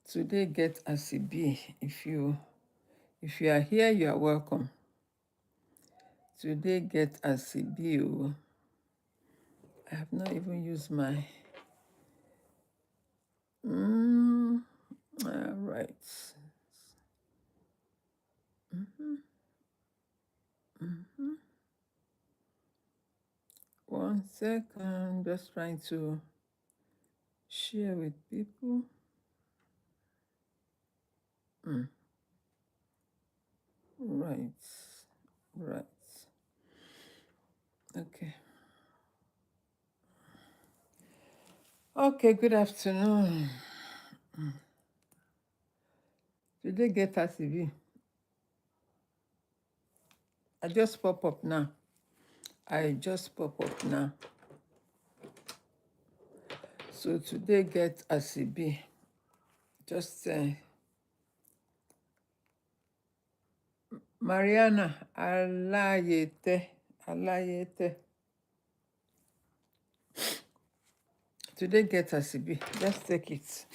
Today get as e be. If you are here, you are welcome. Today get as e be. Oh. I have not even used my all right. One second, just trying to share with people. Right. Okay. Okay, good afternoon. Today get as e be. I just pop up now. So today get as e be. Just Mariana Alayete. Today get as e be. Just take it.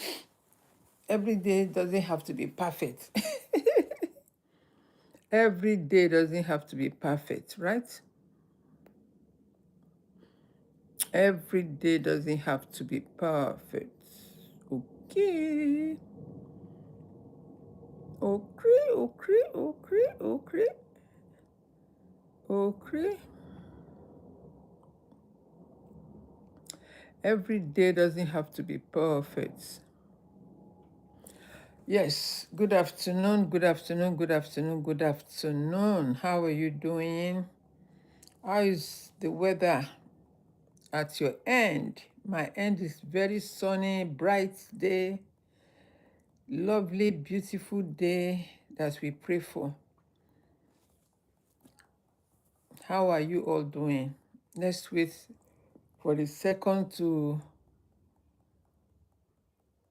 Every day doesn't have to be perfect. Every day doesn't have to be perfect, right? Every day doesn't have to be perfect. Okay. Okay. Every day doesn't have to be perfect. Yes, good afternoon. How are you doing? How is the weather at your end? My end is very sunny, bright day, lovely, beautiful day that we pray for. How are you all doing? Let's wait for the second to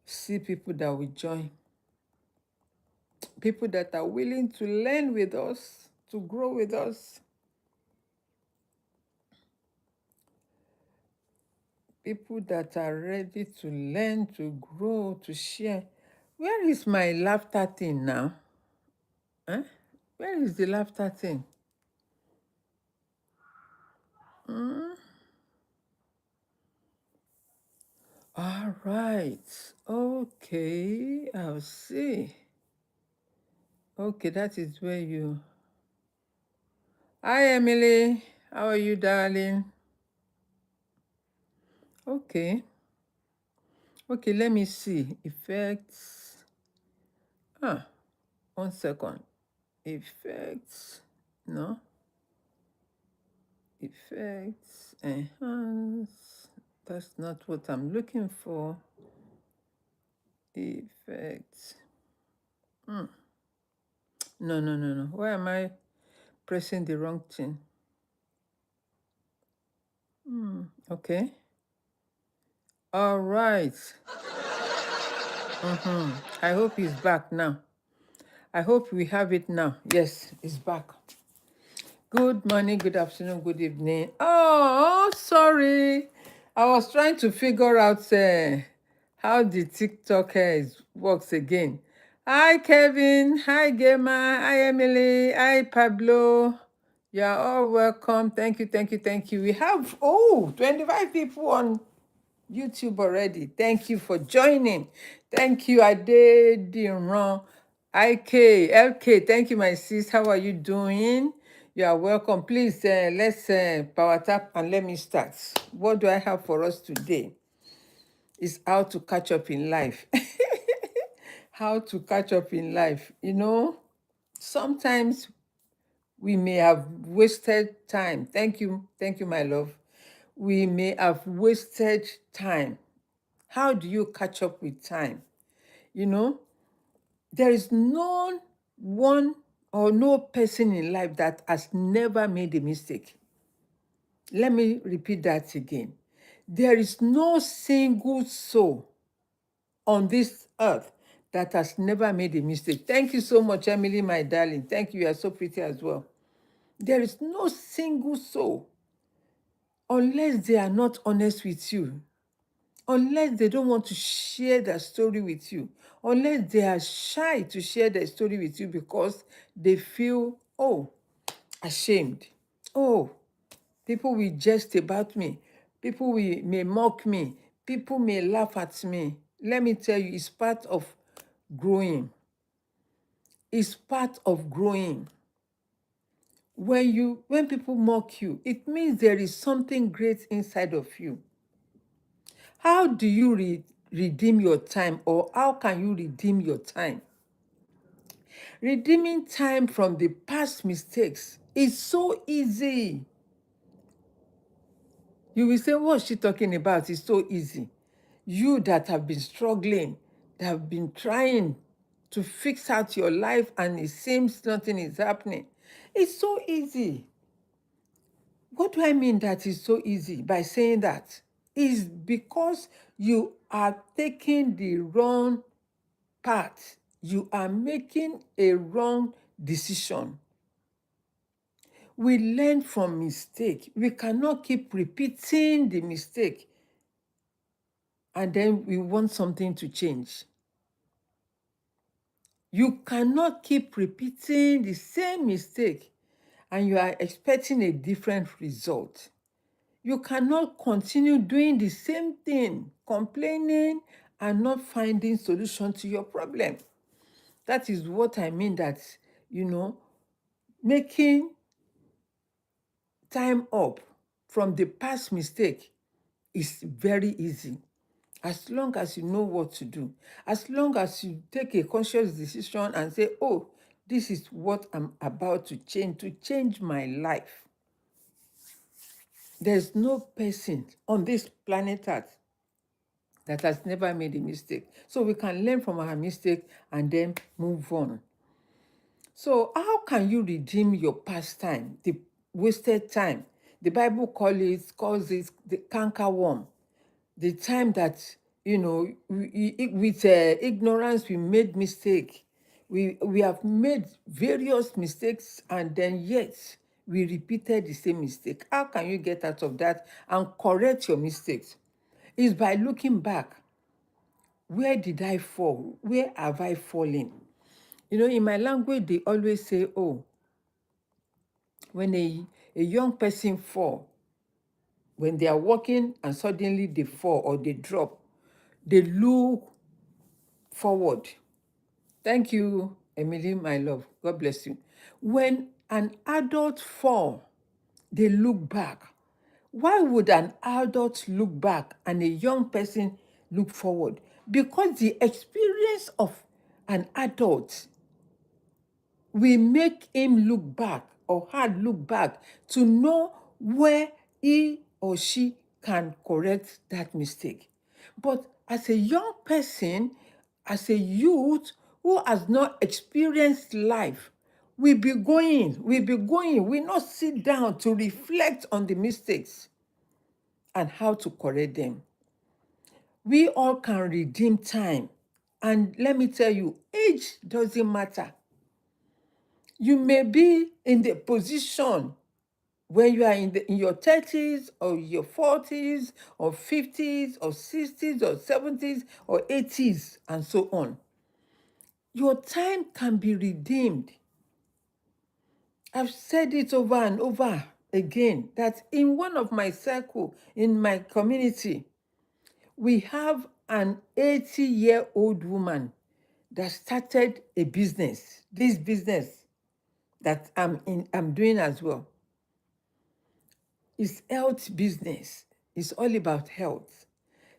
see people that will join. People that are willing to learn with us, to grow with us. People that are ready to learn, to grow, to share. Where is my laughter thing now? Huh? Where is the laughter thing? All right. Okay, I'll see. Okay, that is where you... Hi, Emily. How are you, darling? Okay. Okay, let me see. Effects. 1 second. Effects. No. Effects. Enhance. That's not what I'm looking for. Effects. No. Why am I pressing the wrong thing? Okay. All right. I hope he's back now. I hope we have it now. Yes, it's back. Good morning, good afternoon, good evening. Oh, sorry. I was trying to figure out how the TikTok works again. Hi, Kevin. Hi, Gemma. Hi, Emily. Hi, Pablo. You are all welcome. Thank you. We have 25 people on YouTube already. Thank you for joining. Thank you, Adediran. IK, LK, thank you, my sis. How are you doing? You are welcome. Please, let's power tap and let me start. What do I have for us today? Is how to catch up in life. How to catch up in life. You know, sometimes we may have wasted time. Thank you, my love. We may have wasted time. How do you catch up with time? You know, there is no one or no person in life that has never made a mistake. Let me repeat that again. There is no single soul on this earth that has never made a mistake. Thank you so much, Emily, my darling. Thank you. You are so pretty as well. There is no single soul, unless they are not honest with you. unless they don't want to share their story with you, unless they are shy to share their story with you because they feel, oh, ashamed. Oh, people will jest about me. People may mock me. People may laugh at me. Let me tell you, it's part of growing. It's part of growing. When people mock you, it means there is something great inside of you. How do you redeem your time, or how can you redeem your time? Redeeming time from the past mistakes is so easy. You will say, what's she talking about? It's so easy. You that have been struggling, that have been trying to fix out your life and it seems nothing is happening. It's so easy. What do I mean that is so easy by saying that? Is because you are taking the wrong path. You are making a wrong decision. We learn from mistake. We cannot keep repeating the mistake and then we want something to change. You cannot keep repeating the same mistake and you are expecting a different result. You cannot continue doing the same thing, complaining and not finding solution to your problem. That is what I mean that, making time up from the past mistake is very easy. As long as you know what to do, as long as you take a conscious decision and say, oh, this is what I'm about to change my life. There's no person on this planet Earth that has never made a mistake. So we can learn from our mistake and then move on. So how can you redeem your past time, the wasted time? The Bible calls it the cankerworm. The time that, with ignorance, we made mistake. We have made various mistakes and then yet we repeated the same mistake. How can you get out of that and correct your mistakes? It's by looking back. Where did I fall? Where have I fallen? In my language, they always say, oh, when a young person fall, when they are walking and suddenly they fall or they drop, they look forward. Thank you, Emily, my love. God bless you. When an adult fall, they look back. Why would an adult look back and a young person look forward? Because the experience of an adult will make him look back or her look back to know where he or she can correct that mistake. But as a young person, as a youth who has not experienced life, we will not sit down to reflect on the mistakes and how to correct them. We all can redeem time. And let me tell you, age doesn't matter. You may be in the position when you are in your 30s or your 40s or 50s or 60s or 70s or 80s and so on. Your time can be redeemed. I've said it over and over again that in one of my circle, in my community, we have an 80-year-old woman that started a business, this business that I'm doing as well. It's health business. It's all about health.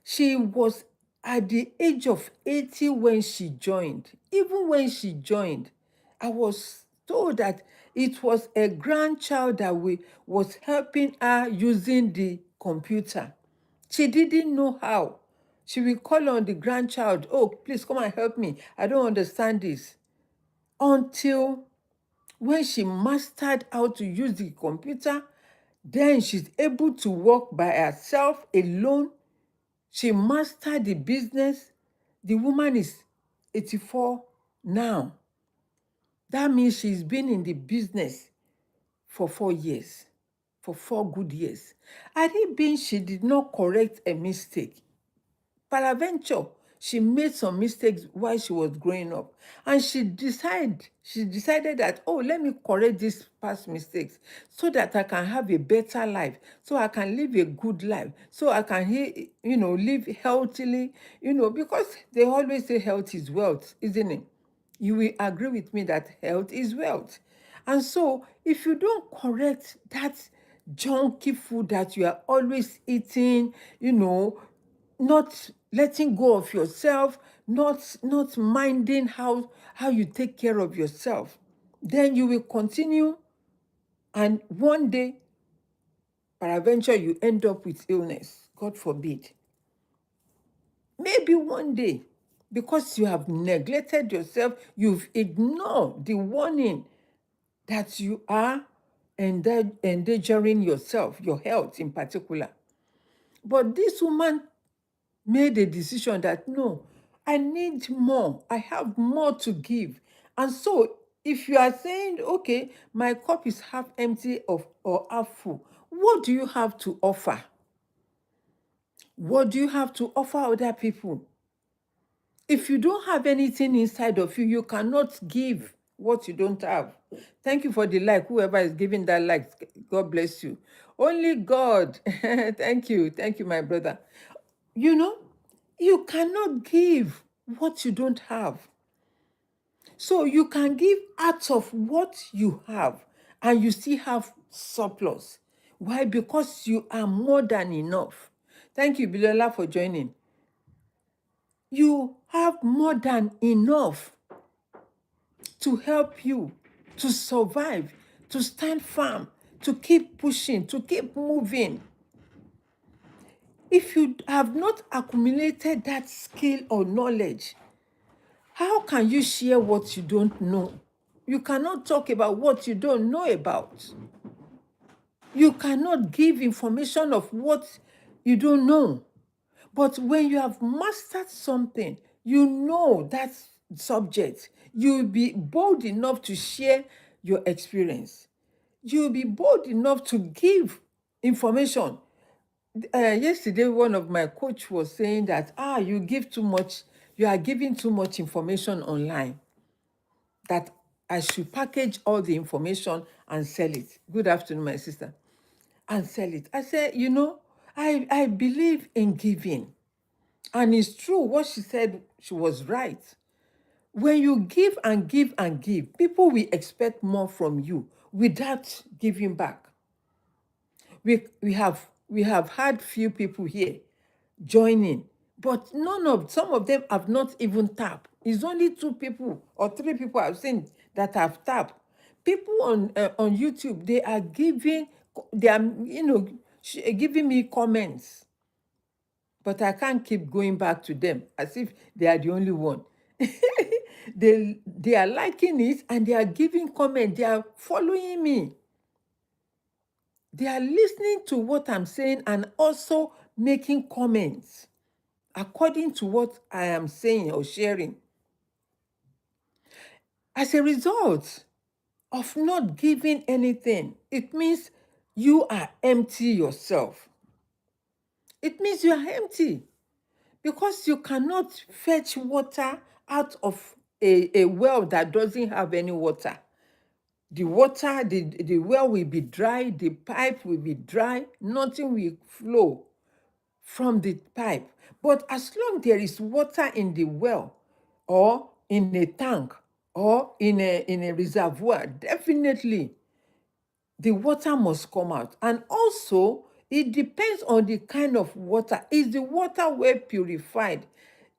She was at the age of 80 when she joined. Even when she joined, I was told that it was a grandchild that was helping her using the computer. She didn't know how. She will call on the grandchild, oh, please come and help me. I don't understand this. Until when she mastered how to use the computer, then she's able to work by herself alone. She mastered the business. The woman is 84 now. That means she's been in the business for 4 years, for 4 good years. Had it been she did not correct a mistake, Paraventure, she made some mistakes while she was growing up. And she decided that, oh, let me correct these past mistakes so that I can have a better life, so I can live a good life, so I can, live healthily, because they always say health is wealth, isn't it? You will agree with me that health is wealth. And so, if you don't correct that junky food that you are always eating, not letting go of yourself, not minding how you take care of yourself, then you will continue, and one day, peradventure, you end up with illness. God forbid. Maybe one day, because you have neglected yourself, you've ignored the warning that you are endangering yourself, your health in particular. But this woman made a decision that, no, I need more. I have more to give. And so, if you are saying, okay, my cup is half empty or half full, what do you have to offer? What do you have to offer other people? If you don't have anything inside of you, you cannot give what you don't have. Thank you for the like. Whoever is giving that like, God bless you. Only God. Thank you. Thank you, my brother. You know, you cannot give what you don't have. So you can give out of what you have and you still have surplus. Why? Because you are more than enough. Thank you, Bilola, for joining. You have more than enough to help you to survive, to stand firm, to keep pushing, to keep moving. If you have not accumulated that skill or knowledge, how can you share what you don't know? You cannot talk about what you don't know about. You cannot give information of what you don't know. But when you have mastered something, you know that subject, you'll be bold enough to share your experience. You'll be bold enough to give information. Yesterday, one of my coach was saying that, you give too much, you are giving too much information online, that I should package all the information and sell it. Good afternoon, my sister. And sell it. I said, I believe in giving. And it's true, what she said, she was right. When you give and give and give, people will expect more from you without giving back. We have had few people here joining, but some of them have not even tapped. It's only 2 people or 3 people I've seen that have tapped. People on YouTube, they are giving me comments, but I can't keep going back to them as if they are the only one. They are liking it and they are giving comment. They are following me. They are listening to what I'm saying and also making comments according to what I am saying or sharing. As a result of not giving anything, it means you are empty yourself. It means you are empty because you cannot fetch water out of a well that doesn't have any water. The water, the well will be dry, the pipe will be dry, nothing will flow from the pipe. But as long there is water in the well or in a tank or in a reservoir, definitely the water must come out. And also, it depends on the kind of water. Is the water well purified?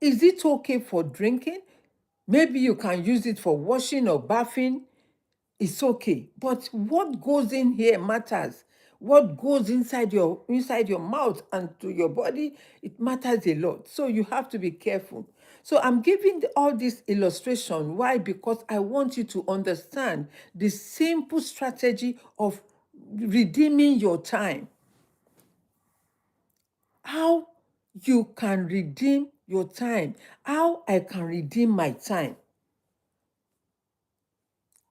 Is it okay for drinking? Maybe you can use it for washing or bathing. It's okay. But what goes in here matters. What goes inside your mouth and to your body, it matters a lot. So you have to be careful. So I'm giving all this illustration. Why? Because I want you to understand the simple strategy of redeeming your time. How you can redeem your time. How I can redeem my time.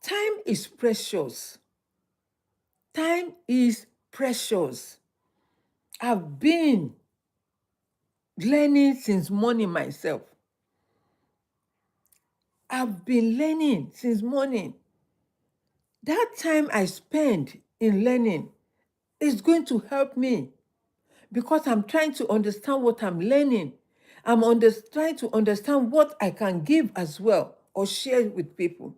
Time is precious. Time is precious. I've been learning since morning myself. I've been learning since morning. That time I spend in learning is going to help me because I'm trying to understand what I'm learning. Trying to understand what I can give as well or share with people.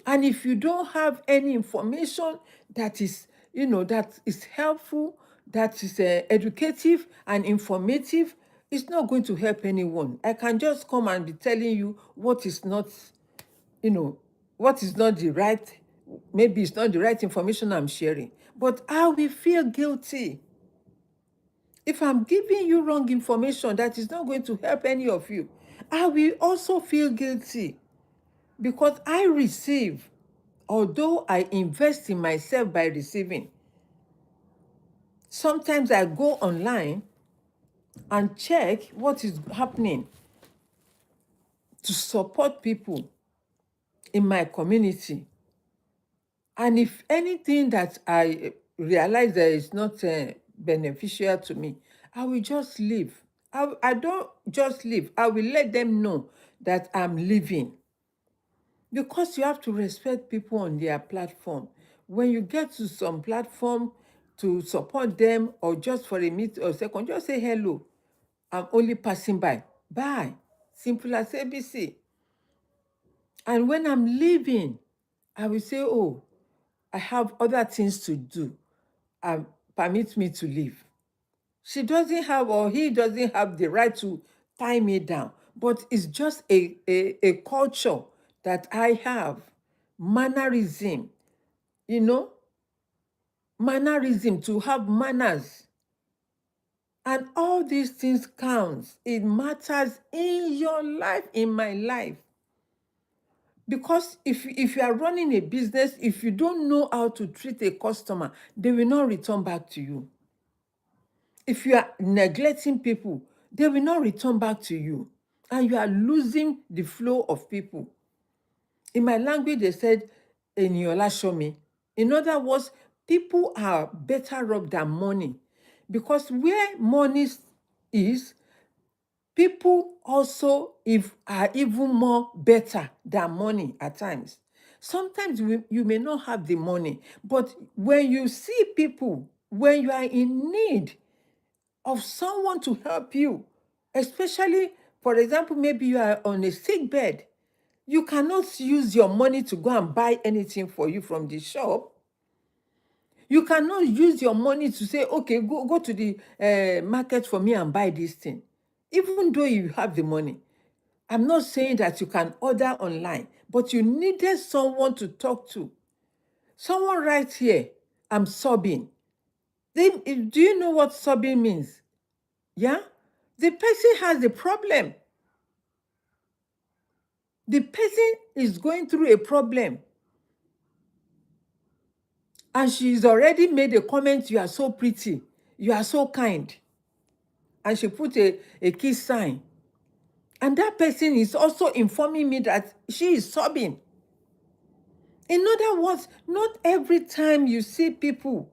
And if you don't have any information that is, that is helpful, that is educative and informative, it's not going to help anyone. I can just come and be telling you what is not, you know, what is not the right, maybe it's not the right information I'm sharing, but I will feel guilty. If I'm giving you wrong information that is not going to help any of you, I will also feel guilty because I receive, although I invest in myself by receiving. Sometimes I go online and check what is happening to support people in my community. And if anything that I realize that is not beneficial to me, I will just leave. I don't just leave. I will let them know that I'm leaving. Because you have to respect people on their platform. When you get to some platform to support them or just for a minute or second, just say hello. I'm only passing by. Bye. Simple as ABC. And when I'm leaving, I will say, oh, I have other things to do. Permit me to leave. She doesn't have, or he doesn't have the right to tie me down. But it's just a culture that I have. Mannerism, you know, mannerism, to have manners. And all these things counts. It matters in your life, in my life. Because if you are running a business, if you don't know how to treat a customer, they will not return back to you. If you are neglecting people, they will not return back to you. And you are losing the flow of people. In my language, they said, Eniola show me. In other words, people are better off than money. Because where money is, people also are even more better than money at times. Sometimes you may not have the money, but when you see people, when you are in need of someone to help you, especially, for example, maybe you are on a sick bed, you cannot use your money to go and buy anything for you from the shop. You cannot use your money to say, okay, go to the market for me and buy this thing. Even though you have the money. I'm not saying that you can order online, but you needed someone to talk to. Someone right here, I'm sobbing. Do you know what sobbing means? Yeah? The person has a problem. The person is going through a problem. And she's already made a comment, you are so pretty, you are so kind. And she put a kiss sign. And that person is also informing me that she is sobbing. In other words, not every time you see people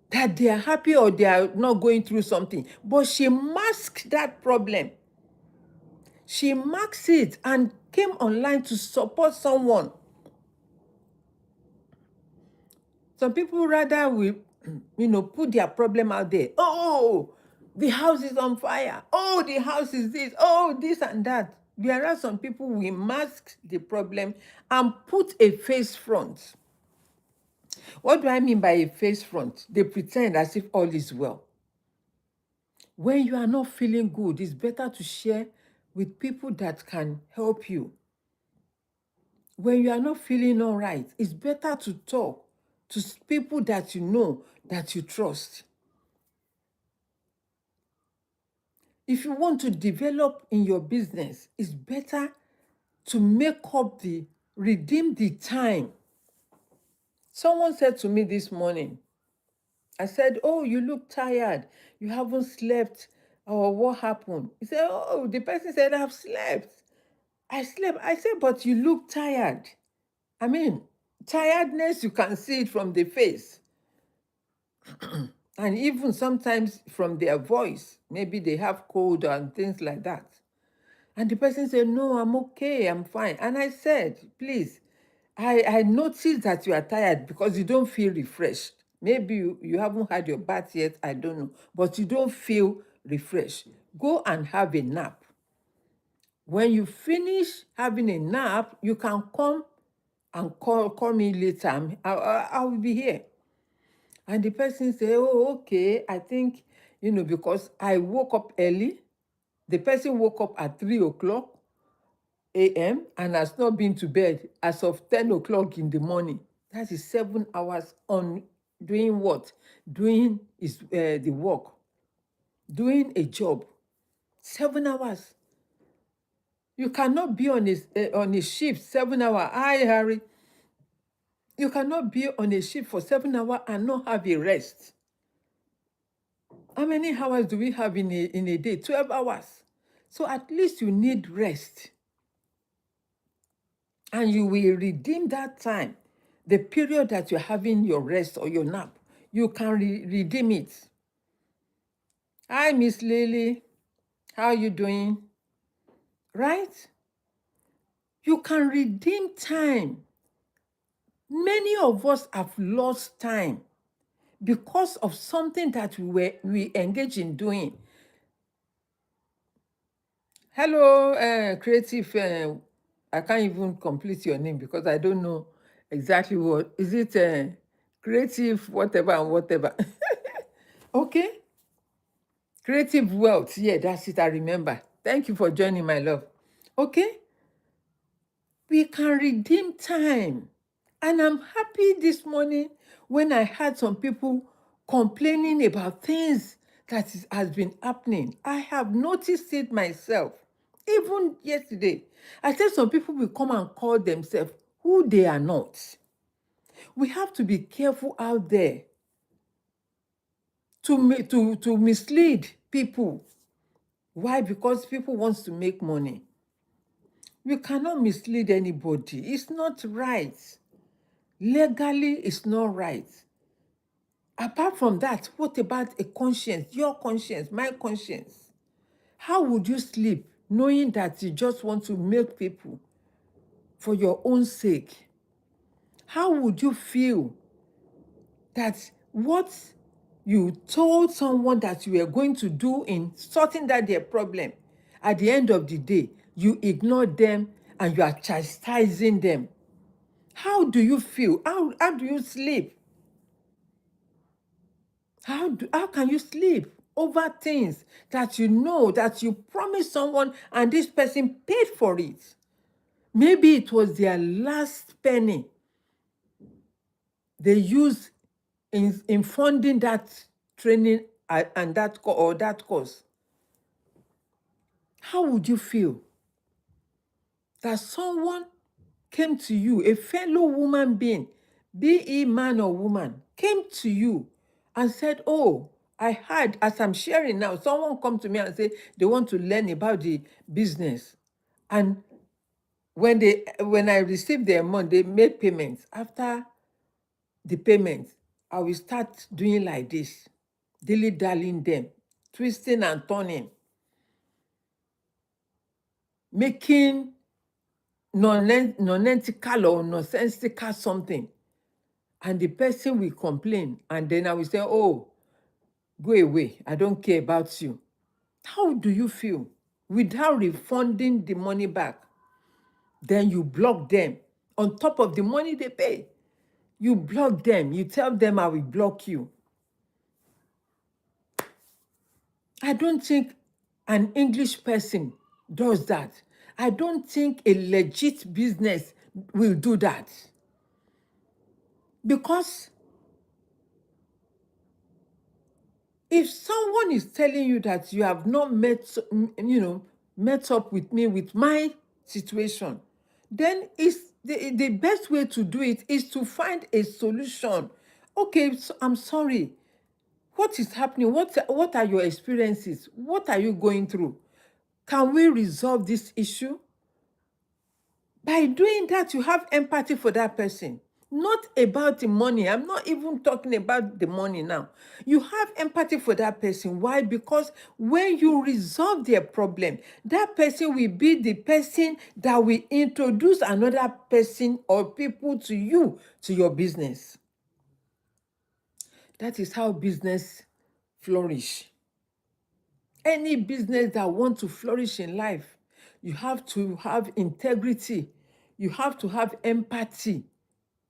that they are happy or they are not going through something, but she masked that problem. She masked it and came online to support someone. Some people rather will, put their problem out there. Oh, the house is on fire. Oh, the house is this. Oh, this and that. There are some people will mask the problem and put a face front. What do I mean by a face front? They pretend as if all is well. When you are not feeling good, it's better to share with people that can help you. When you are not feeling all right, it's better to talk to people that you know, that you trust. If you want to develop in your business, it's better to redeem the time. Someone said to me this morning, I said, oh, you look tired. You haven't slept. Or what happened? He said, oh, the person said, I've slept. I slept. I said, but you look tired. I mean, tiredness, you can see it from the face. And even sometimes from their voice, maybe they have cold and things like that. And the person said, no, I'm okay, I'm fine. And I said, please, I noticed that you are tired because you don't feel refreshed. Maybe you haven't had your bath yet, I don't know, but you don't feel refreshed. Go and have a nap. When you finish having a nap, you can come and call me later. I will be here. And the person say, oh, okay, I think, because I woke up early. The person woke up at 3 o'clock a.m. and has not been to bed as of 10 o'clock in the morning. That is 7 hours on doing what? Doing the work, doing a job. 7 hours. You cannot be on a shift 7 hours. Hi, Harry. You cannot be on a shift for 7 hours and not have a rest. How many hours do we have in a day? 12 hours. So at least you need rest. And you will redeem that time, the period that you're having your rest or your nap. You can redeem it. Hi, Miss Lily. How are you doing? Right? You can redeem time. Many of us have lost time because of something that we engage in doing. Hello, creative. I can't even complete your name because I don't know exactly what. Is it creative, whatever and whatever? Okay. Creative wealth. Yeah, that's it. I remember. Thank you for joining, my love. Okay. We can redeem time. And I'm happy this morning when I had some people complaining about things that has been happening. I have noticed it myself. Even yesterday, I said some people will come and call themselves who they are not. We have to be careful out there to mislead people. Why? Because people want to make money. You cannot mislead anybody. It's not right. Legally, it's not right. Apart from that, what about a conscience? Your conscience, my conscience. How would you sleep knowing that you just want to milk people for your own sake? How would you feel that what you told someone that you were going to do in sorting out their problem, at the end of the day, you ignore them and you are chastising them? How do you feel? How do you sleep? How can you sleep over things that you know that you promised someone and this person paid for it? Maybe it was their last penny they used in funding that training and that course. How would you feel that someone came to you, a fellow woman being, be he man or woman, came to you and said, oh, I heard, as I'm sharing now, someone come to me and say they want to learn about the business. And when I received their money, they made payments. After the payment, I will start doing like this, dilly-dallying them, twisting and turning, making nonsensical or nonsensical something. And the person will complain. And then I will say, oh, go away. I don't care about you. How do you feel? Without refunding the money back, then you block them. On top of the money they pay, you block them. You tell them I will block you. I don't think an English person does that. I don't think a legit business will do that. Because if someone is telling you that you have not met up with me with my situation, then it's the best way to do it is to find a solution. Okay, so I'm sorry. What is happening? What are your experiences? What are you going through? Can we resolve this issue? By doing that, you have empathy for that person. Not about the money. I'm not even talking about the money now. You have empathy for that person. Why? Because when you resolve their problem, that person will be the person that will introduce another person or people to you, to your business. That is how business flourish. Any business that want to flourish in life, you have to have integrity. You have to have empathy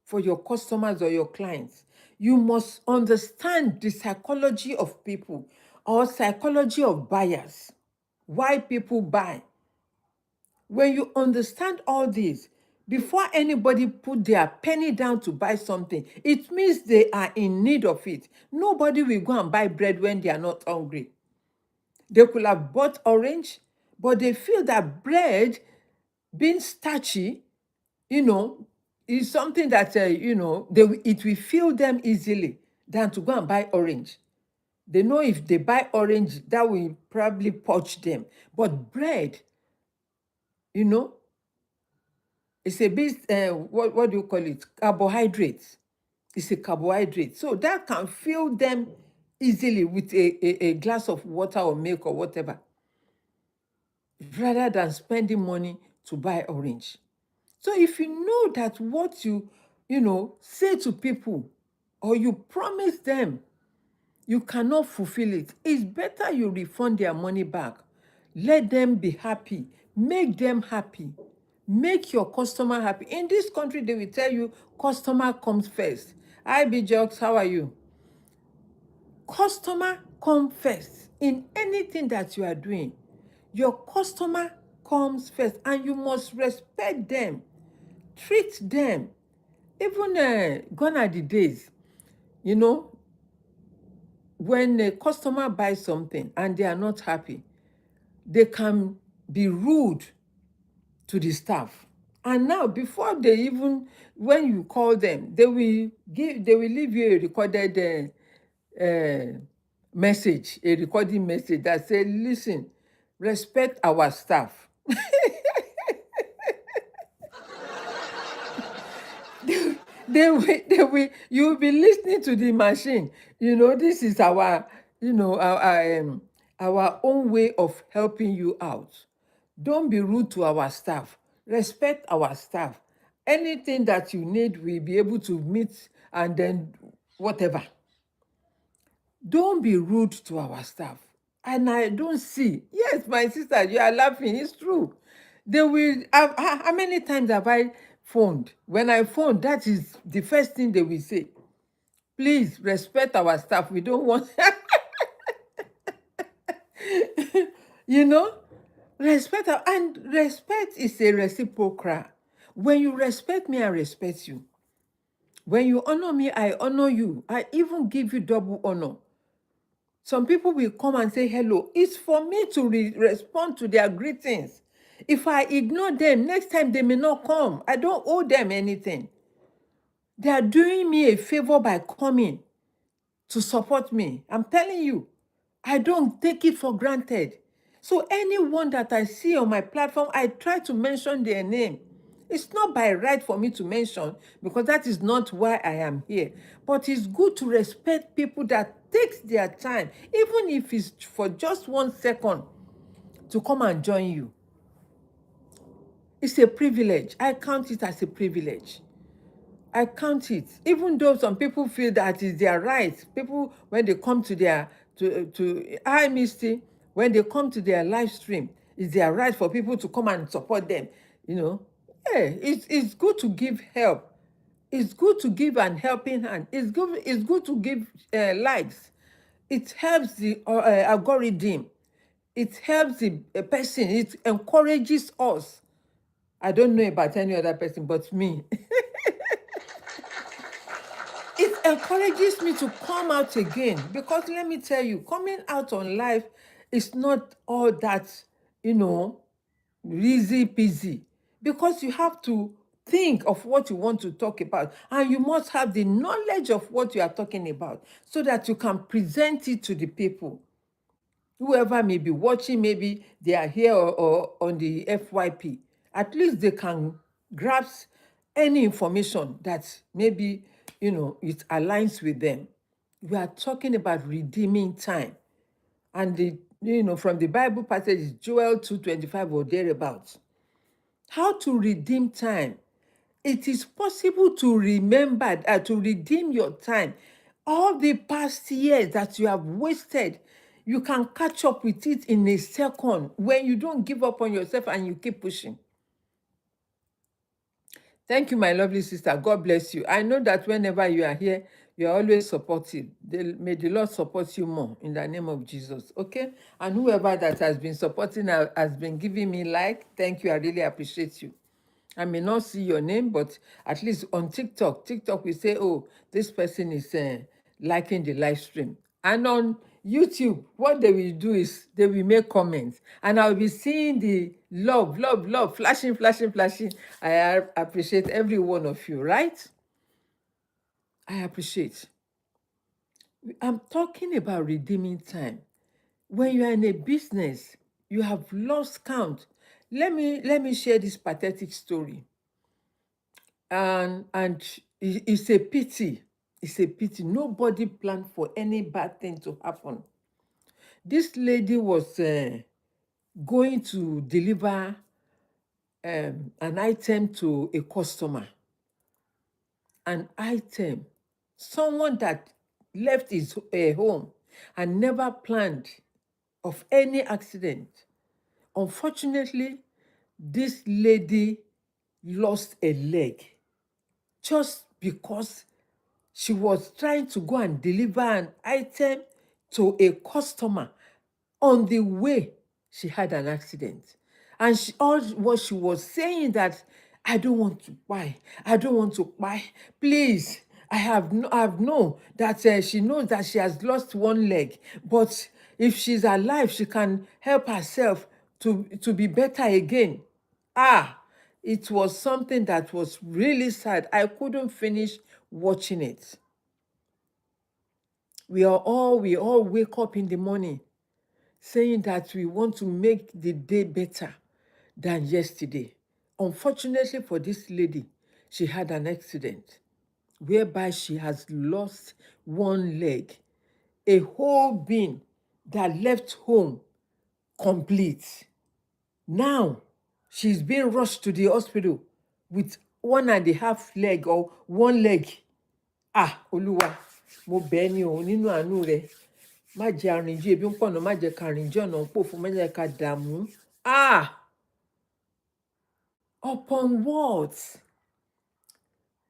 for your customers or your clients. You must understand the psychology of people or psychology of buyers, why people buy. When you understand all this, before anybody put their penny down to buy something, it means they are in need of it. Nobody will go and buy bread when they are not hungry. They could have bought orange, but they feel that bread being starchy, you know, is something that, it will fill them easily than to go and buy orange. They know if they buy orange, that will probably poach them. But bread, you know, it's a bit, what do you call it? Carbohydrates. It's a carbohydrate. So that can fill them easily with a glass of water or milk or whatever, rather than spending money to buy orange. So if you know that what you say to people or you promise them, you cannot fulfill it, it's better you refund their money back. Let them be happy. Make them happy. Make your customer happy. In this country, they will tell you customer comes first. Hi, B Jokes, how are you? Customer come first in anything that you are doing. Your customer comes first, and you must respect them, treat them. Even gone are the days, you know, when a customer buys something and they are not happy, they can be rude to the staff. And now, before they even, when you call them, they will leave you a recorded message, a recording message that says, listen, respect our staff. You'll be listening to the machine. This is our own way of helping you out. Don't be rude to our staff. Respect our staff. Anything that you need, we'll be able to meet, and then whatever. Don't be rude to our staff. And I don't see. Yes, my sister, you are laughing. It's true. They will. How many times have I phoned? When I phone, that is the first thing they will say. Please respect our staff. We don't want, you know, and respect is a reciprocal. When you respect me, I respect you. When you honor me, I honor you. I even give you double honor. Some people will come and say hello. It's for me to respond to their greetings. If I ignore them, next time they may not come. I don't owe them anything. They are doing me a favor by coming to support me. I'm telling you, I don't take it for granted. So anyone that I see on my platform, I try to mention their name. It's not by right for me to mention, because that is not why I am here. But it's good to respect people that takes their time, even if it's for just 1 second, to come and join you. It's a privilege. I count it as a privilege. I count it, even though some people feel that is their right. People, when they come to their hi Misty, when they come to their live stream, it's their right for people to come and support them. Yeah, it's good to give help. It's good to give an helping hand. It's good to give likes. It helps the algorithm. It helps the person. It encourages us. I don't know about any other person but me. It encourages me to come out again, because let me tell you, coming out on life is not all that, easy peasy, because you have to think of what you want to talk about, and you must have the knowledge of what you are talking about so that you can present it to the people. Whoever may be watching, maybe they are here or on the FYP, at least they can grasp any information that maybe, it aligns with them. We are talking about redeeming time. And from the Bible passage is Joel 2:25 or thereabouts. How to redeem time. It is possible to remember, to redeem your time. All the past years that you have wasted, you can catch up with it in a second when you don't give up on yourself and you keep pushing. Thank you, my lovely sister. God bless you. I know that whenever you are here, you are always supportive. May the Lord support you more in the name of Jesus. Okay? And whoever that has been supporting, has been giving me like, thank you. I really appreciate you. I may not see your name, but at least on TikTok we say, oh, this person is liking the live stream. And on YouTube, what they will do is they will make comments. And I'll be seeing the love, flashing. I appreciate every one of you, right? I appreciate. I'm talking about redeeming time. When you are in a business, you have lost count. Let me share this pathetic story. And it's a pity. It's a pity. Nobody planned for any bad thing to happen. This lady was going to deliver an item to a customer. An item. Someone that left his home and never planned of any accident. Unfortunately, this lady lost a leg just because she was trying to go and deliver an item to a customer. On the way, she had an accident. And what she was saying that, I don't want to buy. I don't want to buy. Please, I have known that she knows that she has lost one leg. But if she's alive, she can help herself to be better again. It was something that was really sad. I couldn't finish watching it. We all wake up in the morning saying that we want to make the day better than yesterday. Unfortunately for this lady, she had an accident whereby she has lost one leg, a whole being that left home complete. Now, she's being rushed to the hospital with 1.5 leg or one leg. Olúwa, mo bẹ̀ ẹ́ ní o nínú àánú rẹ̀. Má jẹ́ arìnjú ebi ń pọ̀nà, má jẹ́ ká rìnjú ọ̀nà ń pòfo, má jẹ́ ká dààmú. Upon what?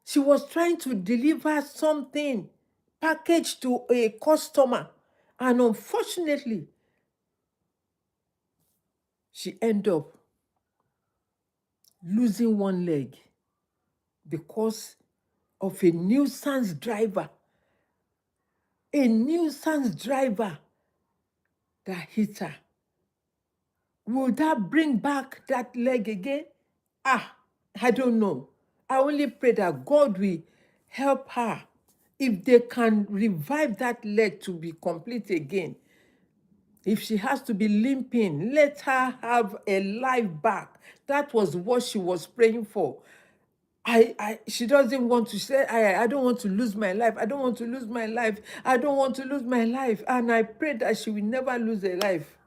She was trying to deliver something packaged to a customer. And unfortunately, she ended up losing one leg because of a nuisance driver. A nuisance driver that hit her. Will that bring back that leg again? I don't know. I only pray that God will help her. If they can revive that leg to be complete again, if she has to be limping, let her have a life back. That was what she was praying for. She doesn't want to say, I don't want to lose my life. I don't want to lose my life. I don't want to lose my life. And I pray that she will never lose her life.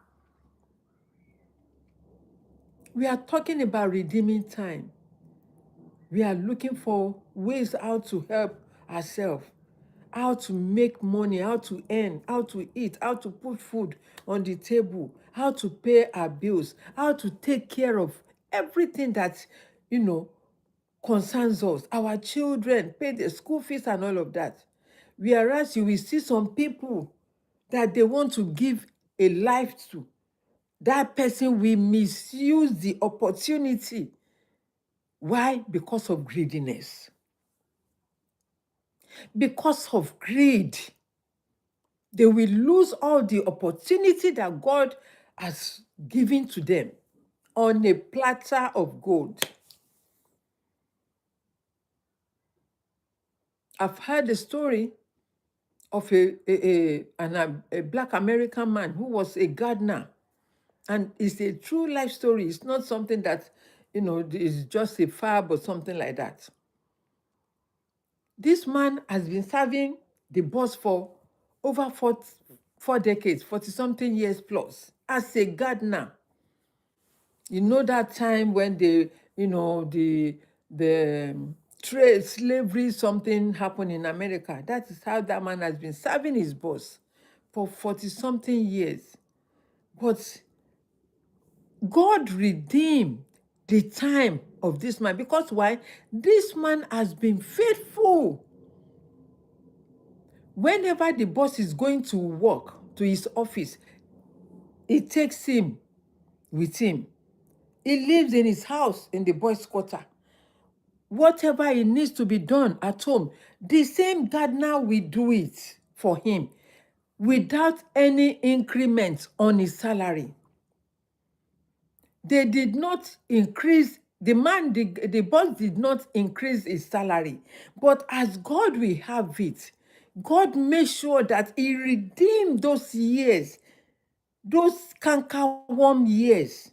We are talking about redeeming time. We are looking for ways how to help ourselves, how to make money, how to earn, how to eat, how to put food on the table, how to pay our bills, how to take care of everything that, concerns us, our children, pay the school fees and all of that. Whereas you will see some people that they want to give a life to, that person will misuse the opportunity. Why? Because of greediness. Because of greed. They will lose all the opportunity that God has given to them on a platter of gold. I've heard the story of a Black American man who was a gardener. And it's a true life story. It's not something that, is just a fab or something like that. This man has been serving the boss for over 4 decades, 40-something years plus, as a gardener. You know that time when the trade slavery something happened in America. That is how that man has been serving his boss for 40-something years. But God redeemed the time of this man. Because why? This man has been faithful. Whenever the boss is going to work, to his office, he takes him with him. He lives in his house in the boys' quarter. Whatever it needs to be done at home, the same gardener will do it for him without any increment on his salary. They did not increase, the boss did not increase his salary. But as God will have it, God made sure that he redeemed those years, those cankerworm years.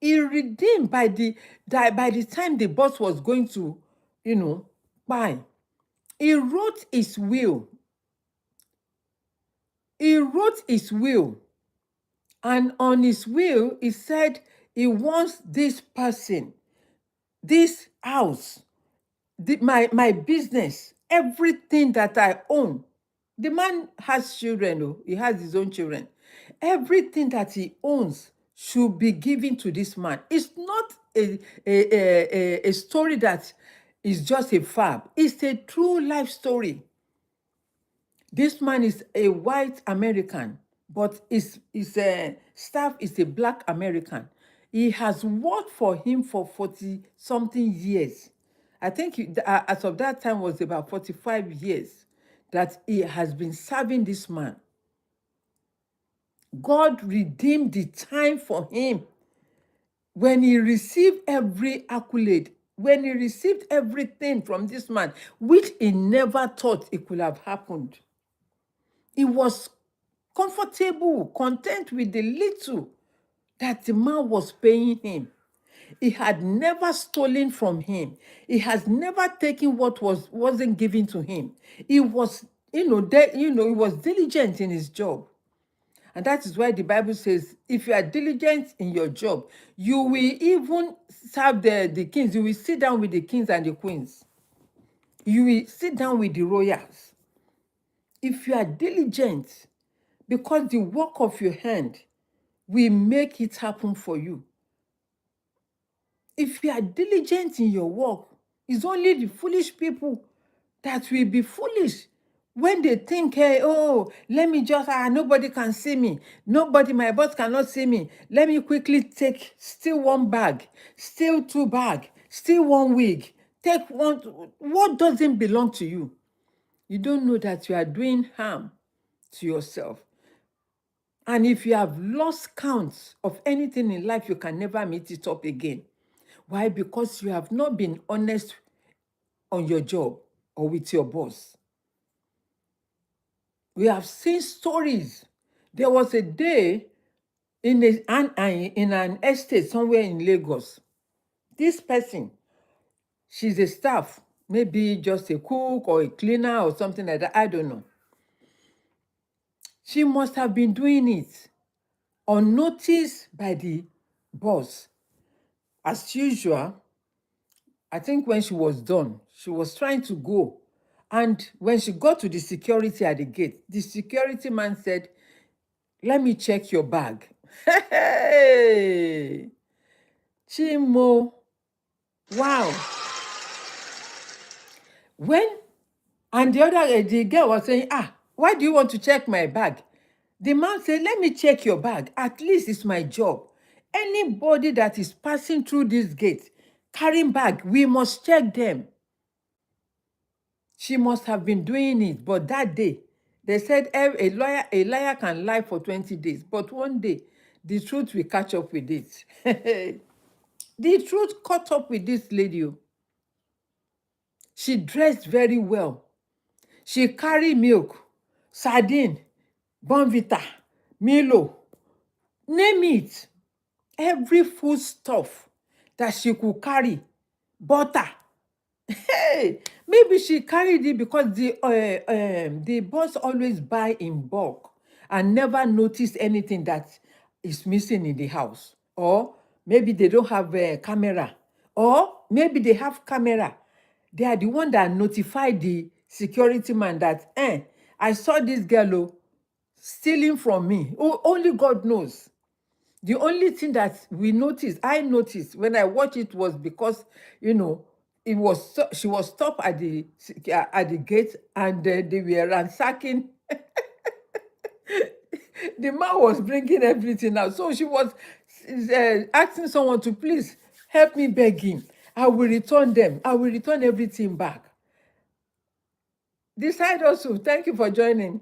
He redeemed by the time the boss was going to, buy. He wrote his will. He wrote his will. And on his will, he said he wants this person, this house, my business, everything that I own. The man has children, oh, he has his own children. Everything that he owns should be given to this man. It's not a story that is just a fab. It's a true life story. This man is a white American, but his staff is a black American. He has worked for him for 40-something years. I think as of that time was about 45 years that he has been serving this man. God redeemed the time for him when he received every accolade, when he received everything from this man, which he never thought it could have happened. He was comfortable, content with the little that the man was paying him. He had never stolen from him. He has never taken what wasn't given to him. He was, he was diligent in his job. And that is why the Bible says, if you are diligent in your job, you will even serve the kings. You will sit down with the kings and the queens. You will sit down with the royals. If you are diligent, because the work of your hand will make it happen for you. If you are diligent in your work, it's only the foolish people that will be foolish when they think, hey, oh, let me just, nobody can see me. My boss cannot see me. Let me quickly steal one bag, steal 2 bags, steal 1 wig, take one. What doesn't belong to you? You don't know that you are doing harm to yourself. And if you have lost count of anything in life, you can never meet it up again. Why? Because you have not been honest on your job or with your boss. We have seen stories. There was a day in an estate somewhere in Lagos. This person, she's a staff, maybe just a cook or a cleaner or something like that. I don't know. She must have been doing it unnoticed by the boss. As usual, I think when she was done, she was trying to go. And when she got to the security at the gate, the security man said, let me check your bag. Hey, Chimo. Wow. And the girl was saying, why do you want to check my bag? The man said, let me check your bag. At least it's my job. Anybody that is passing through this gate, carrying bag, we must check them. She must have been doing it, but that day, they said a liar can lie for 20 days, but one day, the truth will catch up with it. The truth caught up with this lady. She dressed very well. She carried milk, sardine, Bonvita, Milo, name it. Every food stuff that she could carry, butter, Hey, maybe she carried it because the boss always buy in bulk and never notice anything that is missing in the house. Or maybe they don't have a camera. Or maybe they have camera. They are the one that notified the security man that, I saw this girl stealing from me. Only God knows. The only thing that I noticed when I watched it was because, she was stopped at the gate, and they were ransacking. The man was bringing everything out. So she was asking someone to please help me beg him. I will return them. I will return everything back. This side also, thank you for joining.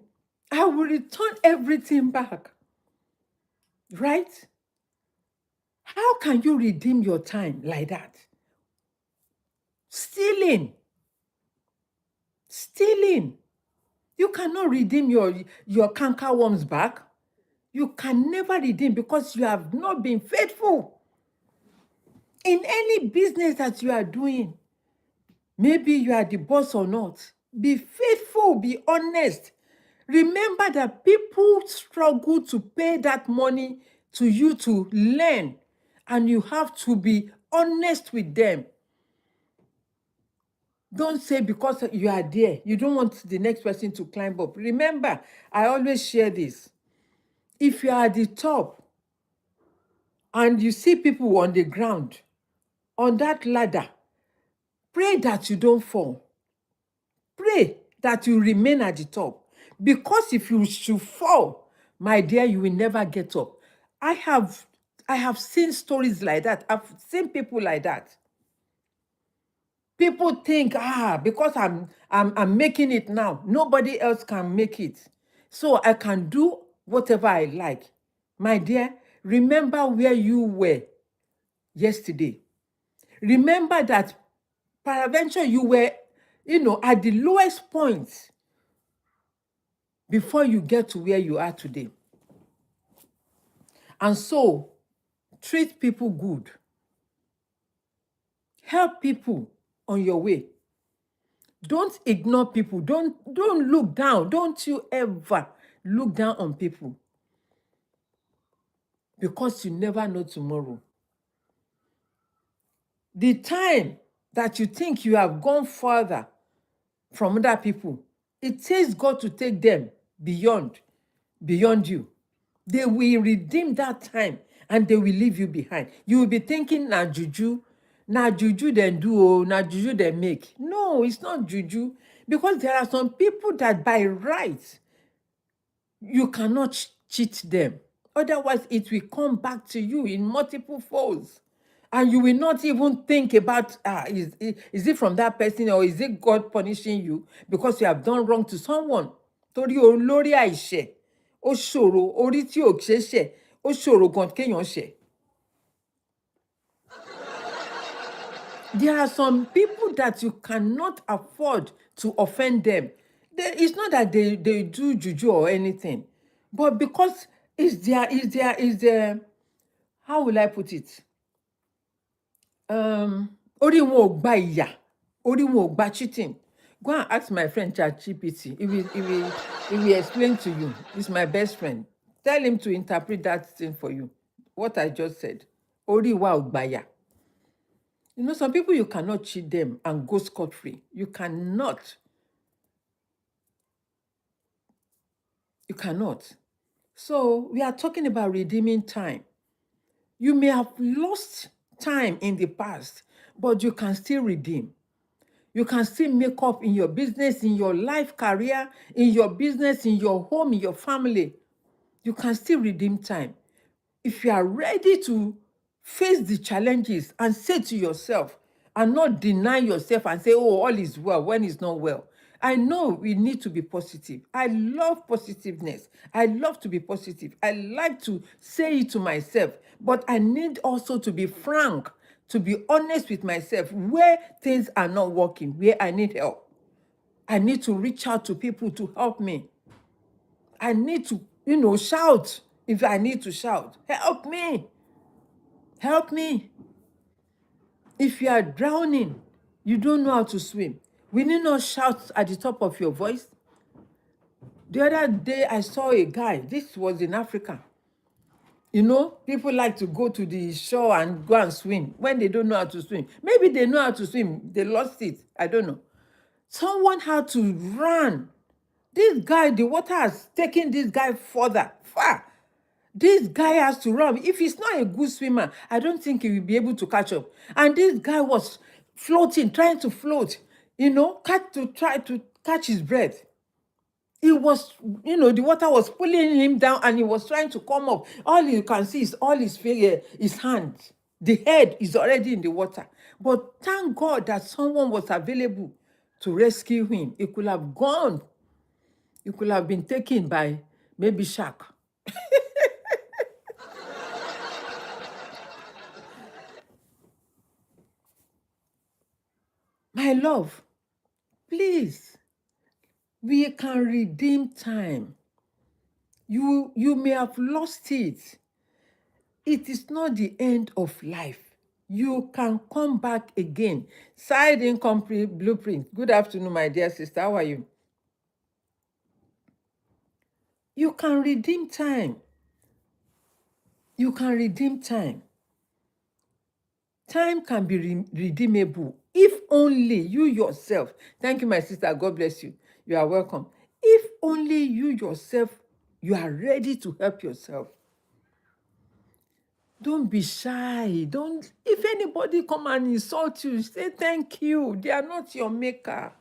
I will return everything back. Right? How can you redeem your time like that? Stealing. You cannot redeem your canker worms back. You can never redeem because you have not been faithful in any business that you are doing. Maybe you are the boss or not. Be faithful, be honest. Remember that people struggle to pay that money to you to learn, and you have to be honest with them. Don't say because you are there, you don't want the next person to climb up. Remember, I always share this. If you are at the top and you see people on the ground, on that ladder, pray that you don't fall. Pray that you remain at the top. Because if you should fall, my dear, you will never get up. I have seen stories like that. I've seen people like that. People think, because I'm making it now, nobody else can make it. So I can do whatever I like. My dear, remember where you were yesterday. Remember that peradventure you were, at the lowest point before you get to where you are today. And so, treat people good. Help people on your way. Don't ignore people. Don't look down. Don't you ever look down on people. Because you never know tomorrow. The time that you think you have gone further from other people, it takes God to take them beyond you. They will redeem that time and they will leave you behind. You will be thinking, na juju then do, na juju then make. No, it's not juju. Because there are some people that by right, you cannot cheat them. Otherwise, it will come back to you in multiple folds. And you will not even think about, is it from that person or is it God punishing you because you have done wrong to someone? Torí olórí àìṣẹ̀, ó ṣòro, orí tí ò ṣe ṣẹ̀, ó ṣòro gan kéèyàn ṣẹ̀. There are some people that you cannot afford to offend them. It's not that they do juju or anything, but because it's their, how will I put it? Orí wọn ò gba ìyà, orí wọn ò gba cheating. Go and ask my friend ChatGPT. He will explain to you. He's my best friend. Tell him to interpret that thing for you. What I just said. Orí wa ò gba ìyà. Some people you cannot cheat them and go scot-free. You cannot. You cannot. So we are talking about redeeming time. You may have lost time in the past, but you can still redeem. You can still make up in your business, in your life, career, in your business, in your home, in your family. You can still redeem time. If you are ready to face the challenges and say to yourself, and not deny yourself and say, oh, all is well when it's not well. I know we need to be positive. I love positiveness. I love to be positive. I like to say it to myself, but I need also to be frank, to be honest with myself where things are not working, where I need help. I need to reach out to people to help me. I need to, shout if I need to shout. Help me. Help me. If you are drowning, You don't know how to swim. Will you not shout at the top of your voice? The other day, I saw a guy. This was in Africa. You know, people like to go to the shore and go and swim when they don't know how to swim. Maybe they know how to swim. They lost it. I don't know. Someone had to run. This guy, the water has taken this guy further, far. This guy has to run. If he's not a good swimmer, I don't think he will be able to catch up. And this guy was floating, trying to float, try to catch his breath. He was, the water was pulling him down and he was trying to come up. All you can see is all his hand. The head is already in the water. But thank God that someone was available to rescue him. He could have gone. He could have been taken by maybe shark. My love, please, we can redeem time. You may have lost it. It is not the end of life. You can come back again. Side income blueprint. Good afternoon, my dear sister. How are you? You can redeem time. You can redeem time. Time can be redeemable if only you yourself. Thank you, my sister. God bless you. You are welcome. If only you yourself, you are ready to help yourself. Don't be shy. If anybody come and insult you, say thank you. They are not your maker.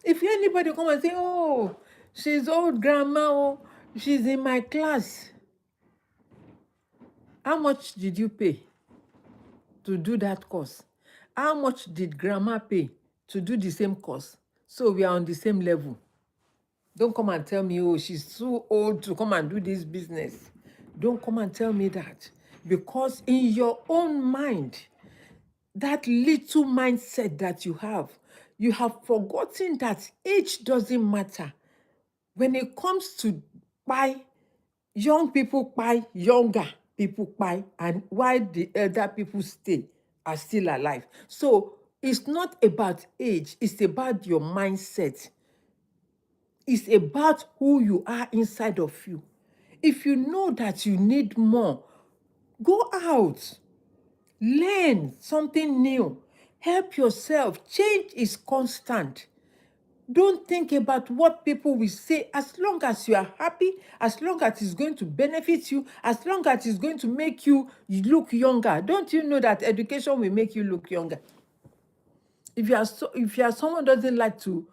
If anybody come and say, oh, she's old grandma, oh, she's in my class. How much did you pay to do that course? How much did grandma pay to do the same course? So we are on the same level. Don't come and tell me, oh, she's too old to come and do this business. Don't come and tell me that. Because in your own mind, that little mindset that you have forgotten that age doesn't matter. When it comes to buy, young people buy, younger people buy, and while the elder people are still alive. So it's not about age, it's about your mindset. It's about who you are inside of you. If you know that you need more, go out, learn something new, help yourself. Change is constant. Don't think about what people will say. As long as you are happy, as long as it's going to benefit you, as long as it's going to make you look younger. Don't you know that education will make you look younger? If you are someone who doesn't like to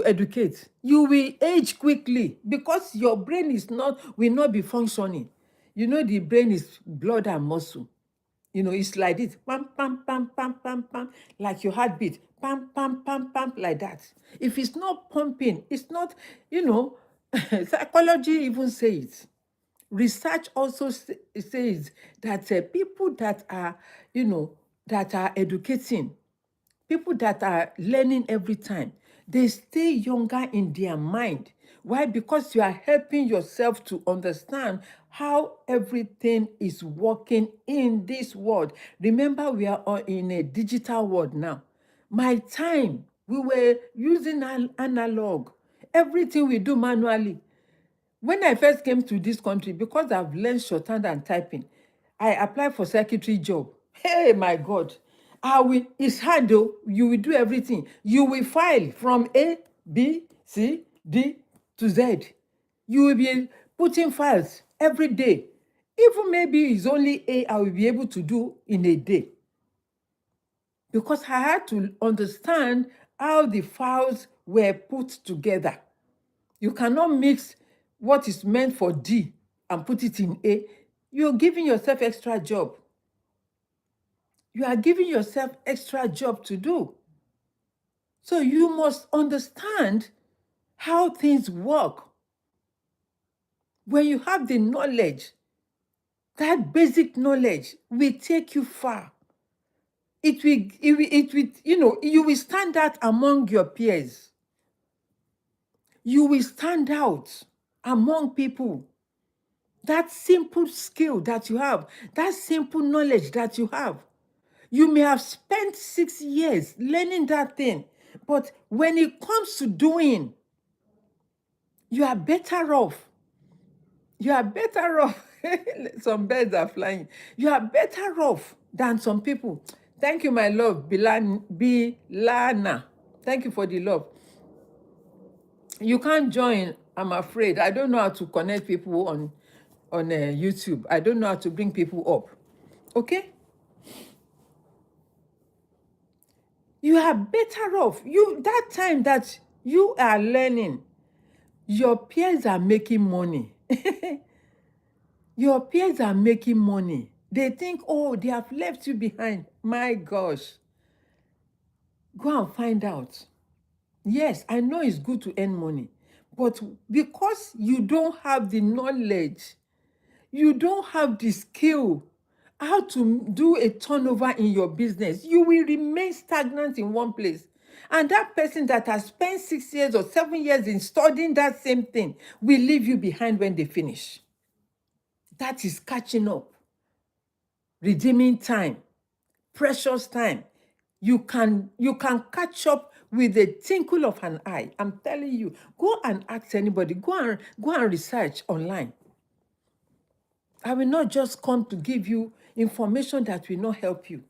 educate, you will age quickly because your brain will not be functioning. You know, the brain is blood and muscle. You know, it's like this, pam, pam, pam, pam, pam, pam, like your heartbeat, pam, pam, pam, pam, like that. If it's not pumping, it's not, psychology even says. Research also says that people that are, that are educating, people that are learning every time, they stay younger in their mind. Why? Because you are helping yourself to understand how everything is working in this world. Remember, we are in a digital world now. My time, we were using analog. Everything we do manually. When I first came to this country, because I've learned shorthand and typing, I applied for secretary job. Hey, my God. It's hard though. You will do everything. You will file from A, B, C, D to Z. You will be putting files every day. Even maybe it's only A I will be able to do in a day. Because I had to understand how the files were put together. You cannot mix what is meant for D and put it in A. You're giving yourself extra job. You are giving yourself extra job to do. So you must understand how things work. When you have the knowledge, that basic knowledge will take you far. It will, you will stand out among your peers. You will stand out among people. That simple skill that you have, that simple knowledge that you have, You may have spent 6 years learning that thing, but when it comes to doing, you are better off. You are better off. Some birds are flying. You are better off than some people. Thank you, my love, Bilana. Thank you for the love. You can't join, I'm afraid. I don't know how to connect people on YouTube. I don't know how to bring people up. Okay? You are better off. That time that you are learning, your peers are making money. Your peers are making money. They think, oh, they have left you behind. My gosh. Go and find out. Yes, I know it's good to earn money, but because you don't have the knowledge, you don't have the skill how to do a turnover in your business, you will remain stagnant in one place. And that person that has spent 6 years or 7 years in studying that same thing will leave you behind when they finish. That is catching up, redeeming time, precious time. You can catch up with a twinkle of an eye. I'm telling you, go and ask anybody. Go and research online. I will not just come to give you information that will not help you.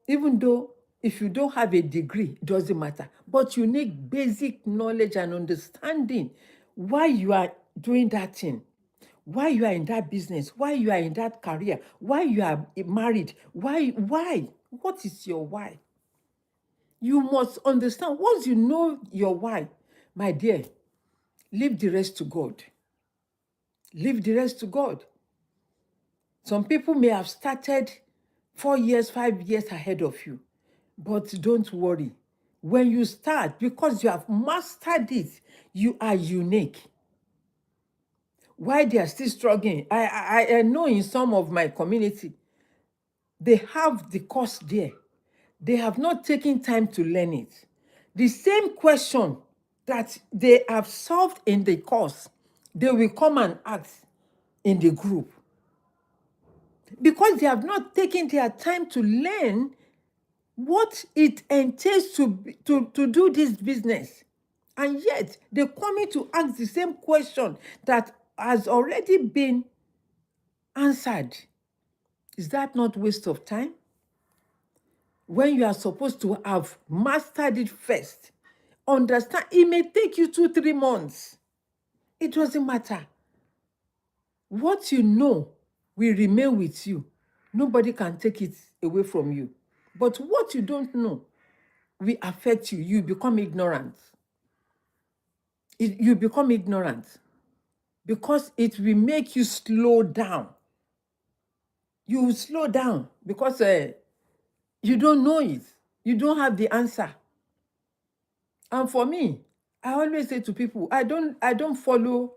Even though if you don't have a degree, it doesn't matter. But you need basic knowledge and understanding why you are doing that thing, why you are in that business, why you are in that career, why you are married, why? What is your why? You must understand. Once you know your why, my dear, leave the rest to God. Leave the rest to God. Some people may have started 4 years, 5 years ahead of you, but don't worry. When you start, because you have mastered it, you are unique. Why they are still struggling? I know in some of my community, they have the course there. They have not taken time to learn it. The same question that they have solved in the course, they will come and ask in the group. Because they have not taken their time to learn what it entails to do this business. And yet, they come in to ask the same question that has already been answered. Is that not waste of time? When you are supposed to have mastered it first, understand, it may take you 2-3 months. It doesn't matter. What you know will remain with you. Nobody can take it away from you. But what you don't know will affect you. You become ignorant. You become ignorant because it will make you slow down. You will slow down because you don't know it. You don't have the answer. And for me, I always say to people, I don't follow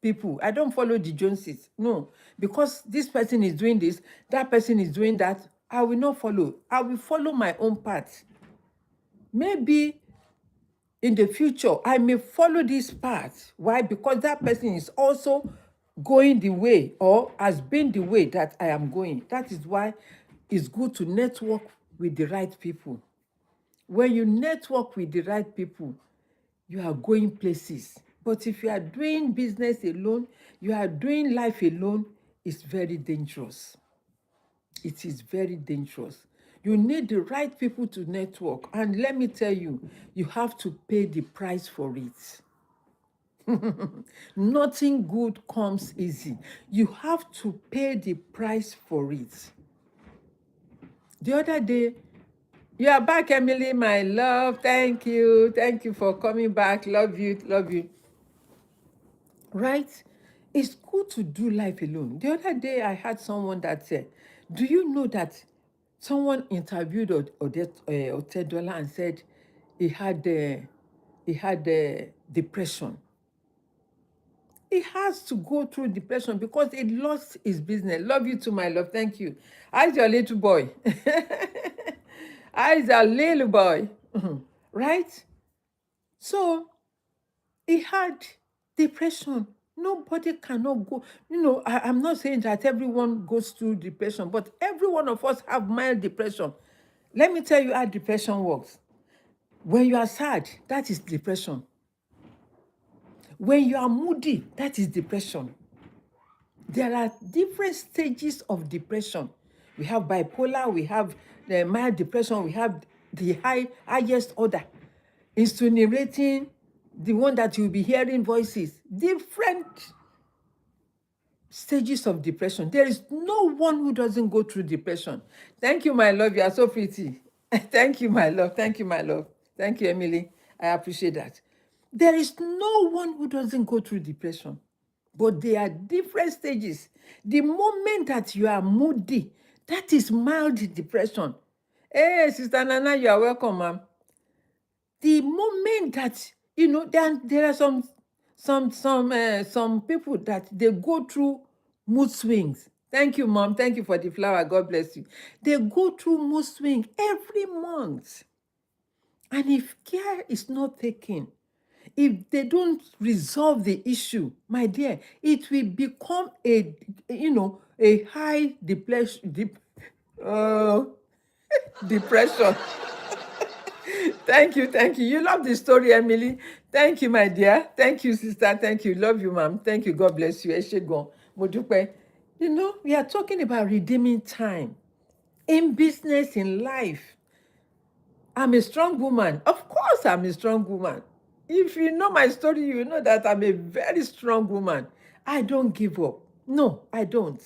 people. I don't follow the Joneses. No, because this person is doing this, that person is doing that. I will not follow. I will follow my own path. Maybe in the future, I may follow this path. Why? Because that person is also going the way or has been the way that I am going. That is why it's good to network with the right people. When you network with the right people, you are going places. But if you are doing business alone, you are doing life alone, it's very dangerous. It is very dangerous. You need the right people to network. And let me tell you, you have to pay the price for it. Nothing good comes easy. You have to pay the price for it. The other day, you are back, Emily, my love. Thank you. Thank you for coming back. Love you. Love you. Right? It's good to do life alone. The other day, I had someone that said, do you know that someone interviewed Otedola and said he had depression. He has to go through depression because he lost his business. Love you too, my love. Thank you. How's your little boy? How's your little boy? Right? So he had depression. Nobody cannot go. I'm not saying that everyone goes through depression, but every one of us have mild depression. Let me tell you how depression works. When you are sad, that is depression. When you are moody, that is depression. There are different stages of depression. We have bipolar, we have the mild depression, we have the highest order, insinuating, the one that you'll be hearing voices, different stages of depression. There is no one who doesn't go through depression. Thank you, my love. You are so pretty. Thank you, my love. Thank you, my love. Thank you, Emily. I appreciate that. There is no one who doesn't go through depression, but there are different stages. The moment that you are moody, that is mild depression. Hey, Sister Nana, you are welcome, ma'am. The moment that there are some people that they go through mood swings. Thank you, mom. Thank you for the flower. God bless you. They go through mood swing every month, and if care is not taken, if they don't resolve the issue, my dear, it will become a high uh, depression. Thank you, thank you. You love the story, Emily. Thank you, my dear. Thank you, sister. Thank you. Love you, ma'am. Thank you. God bless you. Ẹ ṣé gan. Mo dúpẹ́. We are talking about redeeming time in business, in life. I'm a strong woman. Of course, I'm a strong woman. If you know my story, you know that I'm a very strong woman. I don't give up. No, I don't.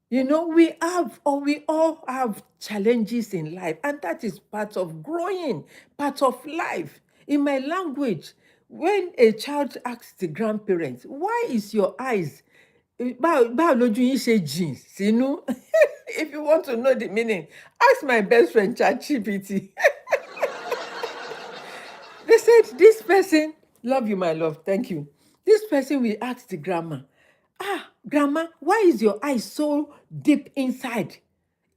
We all have challenges in life, and that is part of growing, part of life. In my language, when a child asks the grandparents, why is your eyes, báwo lójú yín ṣe jìn sínú? If you want to know the meaning, ask my best friend ChatGPT. They said, this person, love you, my love, thank you. This person will ask the grandma, grandma, why is your eye so deep inside?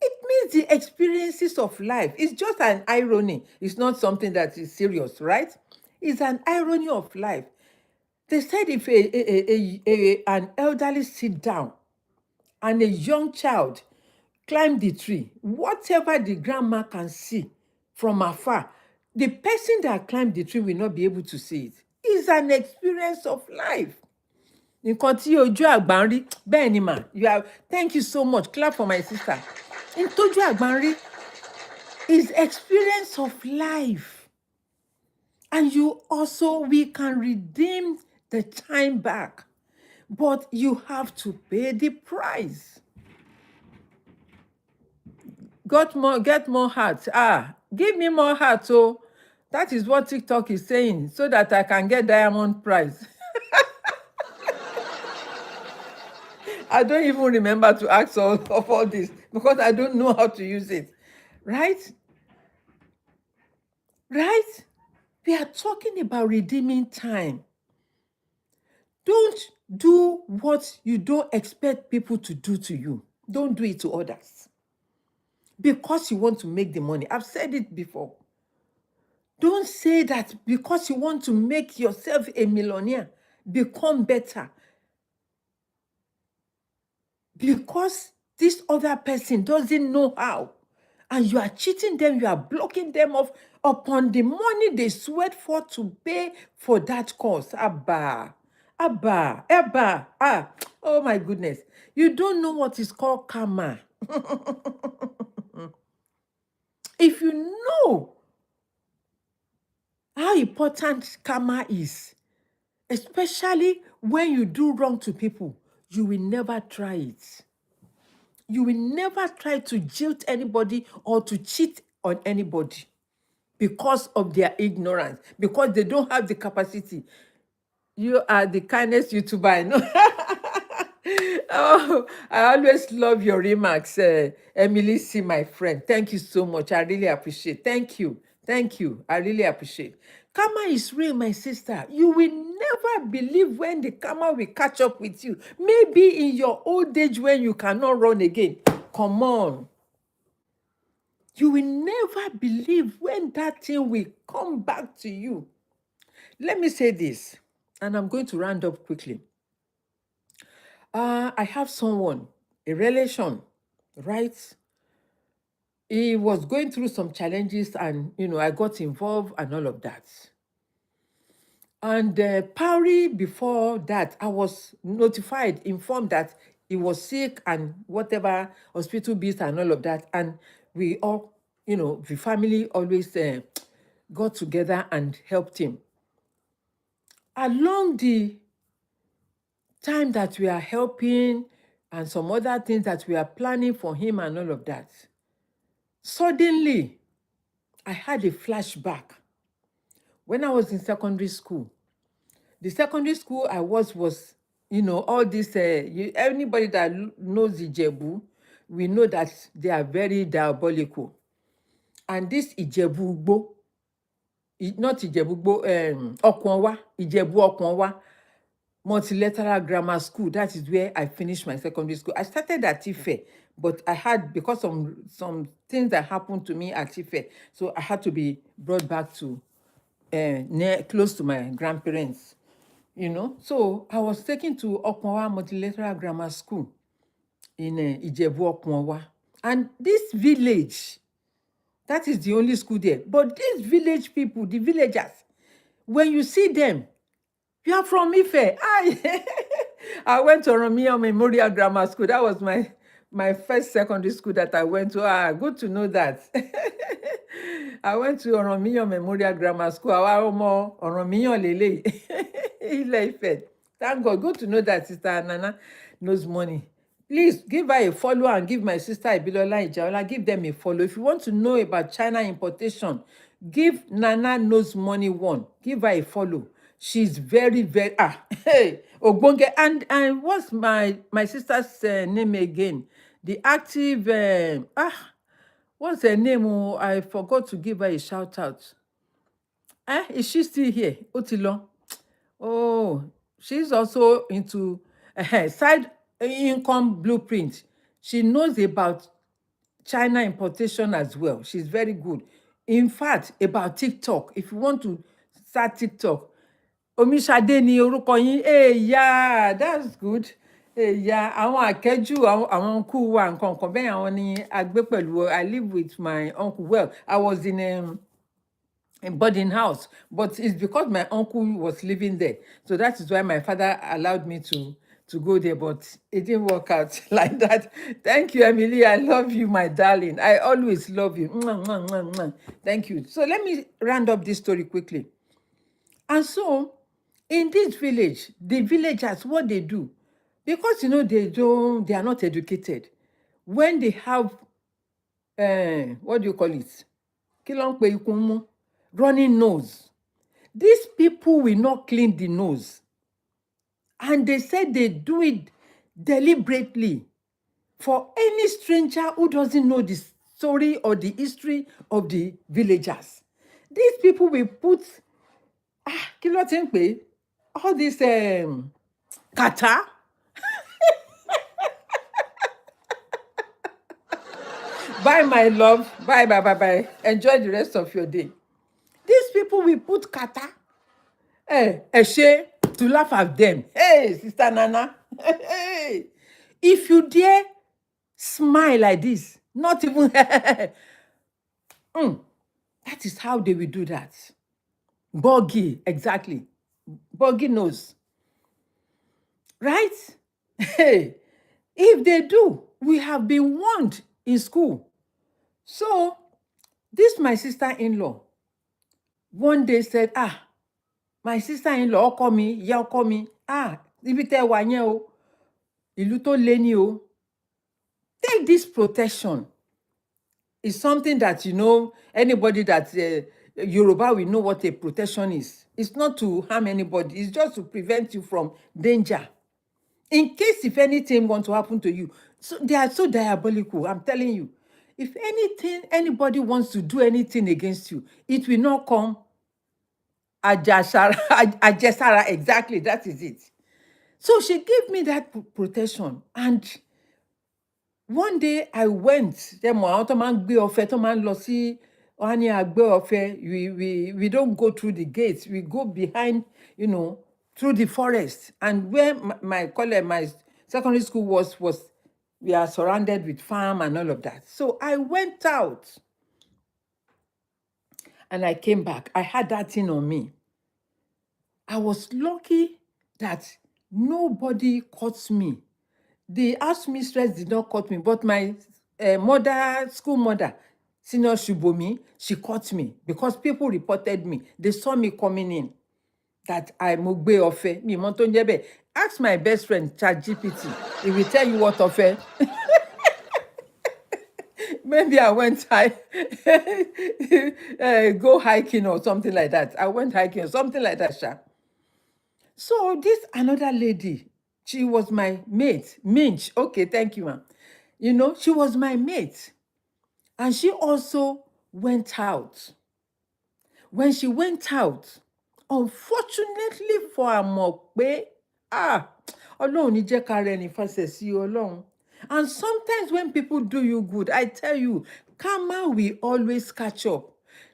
It means the experiences of life. It's just an irony. It's not something that is serious, right? It's an irony of life. They said if an elderly sit down and a young child climb the tree, whatever the grandma can see from afar, the person that climbed the tree will not be able to see it. It's an experience of life. Nǹkan tí ojú àgbà ń rí, bẹ́ẹ̀ ni mà, thank you so much, clap for my sister. In tójú àgbà ń rí is experience of life. And we can redeem the time back, but you have to pay the price. Get more hearts. Give me more hearts. So that is what TikTok is saying, so that I can get diamond prize. I don't even remember to ask of all this because I don't know how to use it. Right? Right? We are talking about redeeming time. Don't do what you don't expect people to do to you. Don't do it to others because you want to make the money. I've said it before. Don't say that because you want to make yourself a millionaire, become better. Because this other person doesn't know how, and you are cheating them, you are blocking them off upon the money they sweat for to pay for that course. Abba. Oh my goodness. You don't know what is called karma. If you know how important karma is, especially when you do wrong to people, you will never try it. You will never try to jilt anybody or to cheat on anybody because of their ignorance, because they don't have the capacity. You are the kindest YouTuber I know. Oh, I always love your remarks, Emily C, my friend. Thank you so much. I really appreciate. Thank you. Thank you. I really appreciate. Karma is real, my sister. You will never believe when the karma will catch up with you. Maybe in your old age when you cannot run again. Come on. You will never believe when that thing will come back to you. Let me say this, and I'm going to round up quickly. I have someone, a relation, right? He was going through some challenges, and I got involved and all of that. And Pauri, before that, I was notified, informed that he was sick and whatever, hospital bills and all of that. And we all, the family always got together and helped him. Along the time that we are helping and some other things that we are planning for him and all of that, suddenly I had a flashback when I was in secondary school. The secondary school I was, all this, anybody that knows Ijebu, we know that they are very diabolical. And this Ijebu Ugbo, not Ijebu Ugbo, Okonwa, Ijebu Okonwa, multilateral grammar school. That is where I finished my secondary school. I started at Ife, but I had, because of some things that happened to me at Ife, so I had to be brought back to close to my grandparents. So I was taken to Okonwa Multilateral Grammar School in Ijebu Okonwa. And this village, that is the only school there. But these village people, the villagers, when you see them, you are from Ife. I went to Oromia Memorial Grammar School. That was my first secondary school that I went to. Good to know that. I went to Oromia Memorial Grammar School. Àwa ọmọ Oromia lele. Ile Ife. Thank God. Good to know that Sister Nana knows money. Please give her a follow and give my sister Ibilola Ijaola, give them a follow. If you want to know about China importation, give Nana Knows Money one. Give her a follow. She's very, very, hey, Ogbonge. And what's my sister's name again? The active, what's her name? Oh, I forgot to give her a shout out. Is she still here? Otilo. Oh, she's also into side income blueprint. She knows about China importation as well. She's very good. In fact, about TikTok, if you want to start TikTok, Omishade ni orúkọ yín. Yeah, that's good. Yeah, àwọn akẹ́jù, àwọn uncle wa nǹkan bẹ́ẹ̀, àwọn ni a gbé pẹ̀lú. I live with my uncle. Well, I was in boarding house, but it's because my uncle was living there, so that is why my father allowed me to go there, but it didn't work out like that. Thank you, Emily. I love you, my darling. I always love you. Mwah, mwah, mwah, mwah. Thank you. So let me round up this story quickly. And so in this village, the villagers, what they do, because they are not educated, when they have what do you call it, kí ló ń pe ikun mú? Running nose, these people will not clean the nose, and they said they do it deliberately for any stranger who doesn't know the story or the history of the villagers. These people will put kí ló ti ń pè, all this kata. Bye, my love. Bye, bye, bye, bye. Enjoy the rest of your day. These people will put kata, eshe, to laugh at them. Hey, Sister Nana. Hey, if you dare smile like this, not even that is how they will do that. Boggy, exactly. Boggy nose. Right? Hey, if they do, we have been warned in school. So, this my sister-in-law one day said, my sister-in-law ọkọ mi, ìyá ọkọ mi, ibi tẹ́ wà yẹn o, ìlú tó le ni o. Take this protection. It's something that, anybody that Yoruba will know what a protection is. It's not to harm anybody. It's just to prevent you from danger. In case if anything wants to happen to you. So they are so diabolical, I'm telling you. If anybody wants to do anything against you, it will not come Ajesara, exactly, that is it. So she gave me that protection. And one day I went, we don't go through the gates, we go behind, through the forest. And where my Secondary school was we are surrounded with farm and all of that. So I went out and I came back. I had that thing on me. I was lucky that nobody caught me. The house mistress did not cut me, but my school mother, Senior Shubomi, she caught me because people reported me. They saw me coming in that I mogbe ofe. Mi mo tó ń jẹ́ bẹ́ẹ̀. Ask my best friend, ChatGPT. He will tell you what ofe. Maybe I went go hiking or something like that. I went hiking or something like that, Sha. So this another lady, she was my mate, Minch. Okay, thank you, ma'am. You know, she was my mate. And she also went out. When she went out, unfortunately for Amokpe, Ọlọ́run ní jẹ́ ká rẹni fẹsẹ̀ sí Ọlọ́run. And sometimes when people do you good, I tell you, karma will always catch up.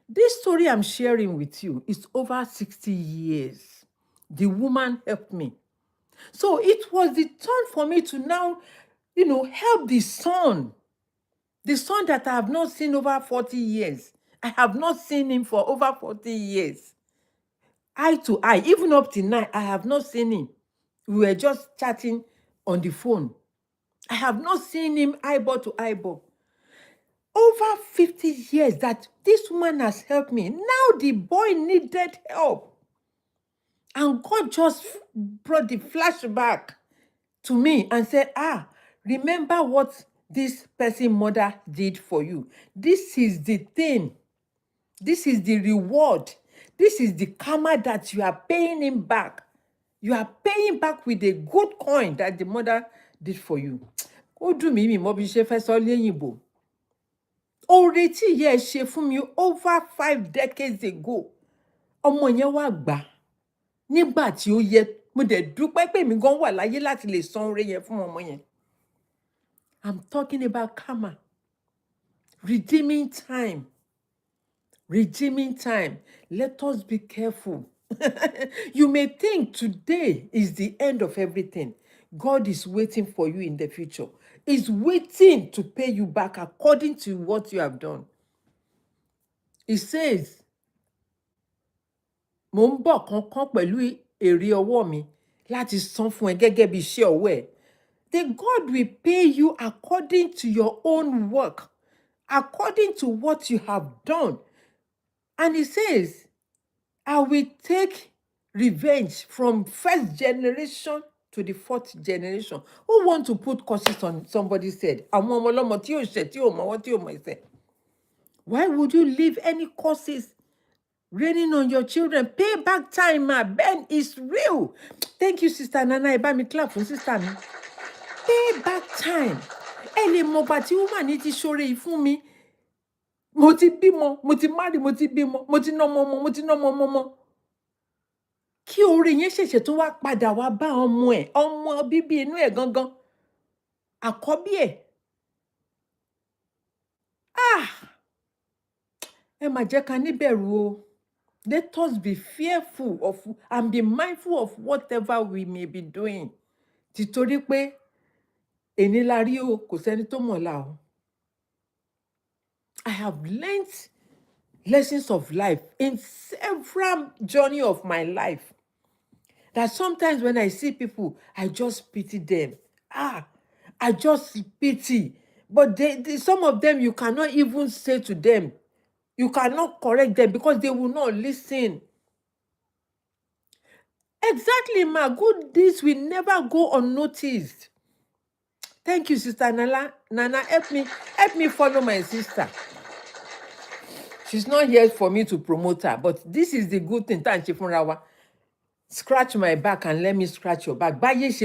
This story I'm sharing with you is over 60 years. The woman helped me. So it was the turn for me to now, help the son that I have not seen over 40 years. I have not seen him for over 40 years. Eye to eye, even up till now, I have not seen him. We were just chatting on the phone. I have not seen him eyeball to eyeball. Over 50 years that this woman has helped me. Now the boy needed help. And God just brought the flashback to me and said, remember what this person mother did for you. This is the thing. This is the reward. This is the karma that you are paying him back. You are paying back with a good coin that the mother did for you. Ó dùn mí mo bí ṣe fẹ́ sọ léyìnbó. Oore tí ìyá ẹ ṣe fún mi over 5 decades ago. Ọmọ yẹn wá gbà. Nígbà tí ó yẹ, mo dẹ̀ dúpẹ́ pé mi gan wà láyé láti lè san oore yẹn fún ọmọ yẹn. I'm talking about karma. Redeeming time. Redeeming time. Let us be careful. You may think today is the end of everything. God is waiting for you in the future. He's waiting to pay you back according to what you have done. He says, mo ń bọ̀ kánkán pẹ̀lú èrè ọwọ́ mi láti san fún ẹ gẹ́gẹ́ bí iṣẹ́ ọwọ́ ẹ. Then God will pay you according to your own work, according to what you have done. And he says, I will take revenge from first generation to the fourth generation. Who want to put curses on somebody's head? Àwọn ọmọ ọlọ́mọ tí ò ṣẹ̀, tí ò mọwọ́, tí ò mọ ẹsẹ̀. Why would you leave any curses raining on your children? Payback time, Ben, is real. Thank you, Sister Nana. Ẹ bá mi clap fún sister mi. Payback time. Ẹ lè mọ̀ gbà tí woman ní ti ṣoore yìí fún mi. Mo ti bímọ, mo ti marry, mo ti bímọ, mo ti nọmọ ọmọ, mo ti nọmọ ọmọ. Kí oore yẹn ṣẹ̀ṣẹ̀ tó wá padà wá bá ọmọ ẹ̀, ọmọ bíbí inú ẹ̀ gangan. Àkọ́bí ẹ̀. Ẹ má jẹ́ ká níbẹ̀rù o. Let us be fearful of and be mindful of whatever we may be doing. Títorí pé èní la rí o, kò sẹ́ni tó mọ̀la o. I have learned lessons of life in several journey of my life. That sometimes when I see people, I just pity them. I just pity. But some of them, you cannot even say to them. You cannot correct them because they will not listen. Exactly, ma. Good deeds will never go unnoticed. Thank you, Sister Nana. Nana, help me follow my sister. She's not here for me to promote her, but this is the good thing. Scratch my back and let me scratch your back. This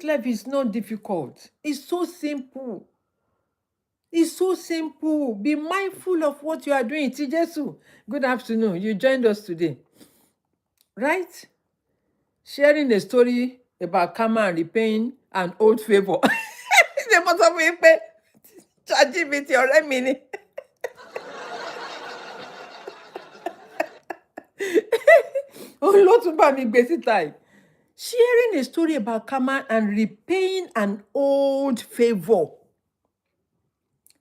life is not difficult. It's so simple. It's so simple. Be mindful of what you are doing. Tijesu, good afternoon. You joined us today. Right? Sharing a story about karma and repaying an old favor. Ṣé mo sọ fún yín pé ChatGPT ọ̀rẹ́ mi ni? Òun ló ó tún bá mi gbé síta yìí. Sharing a story about karma and repaying an old favor.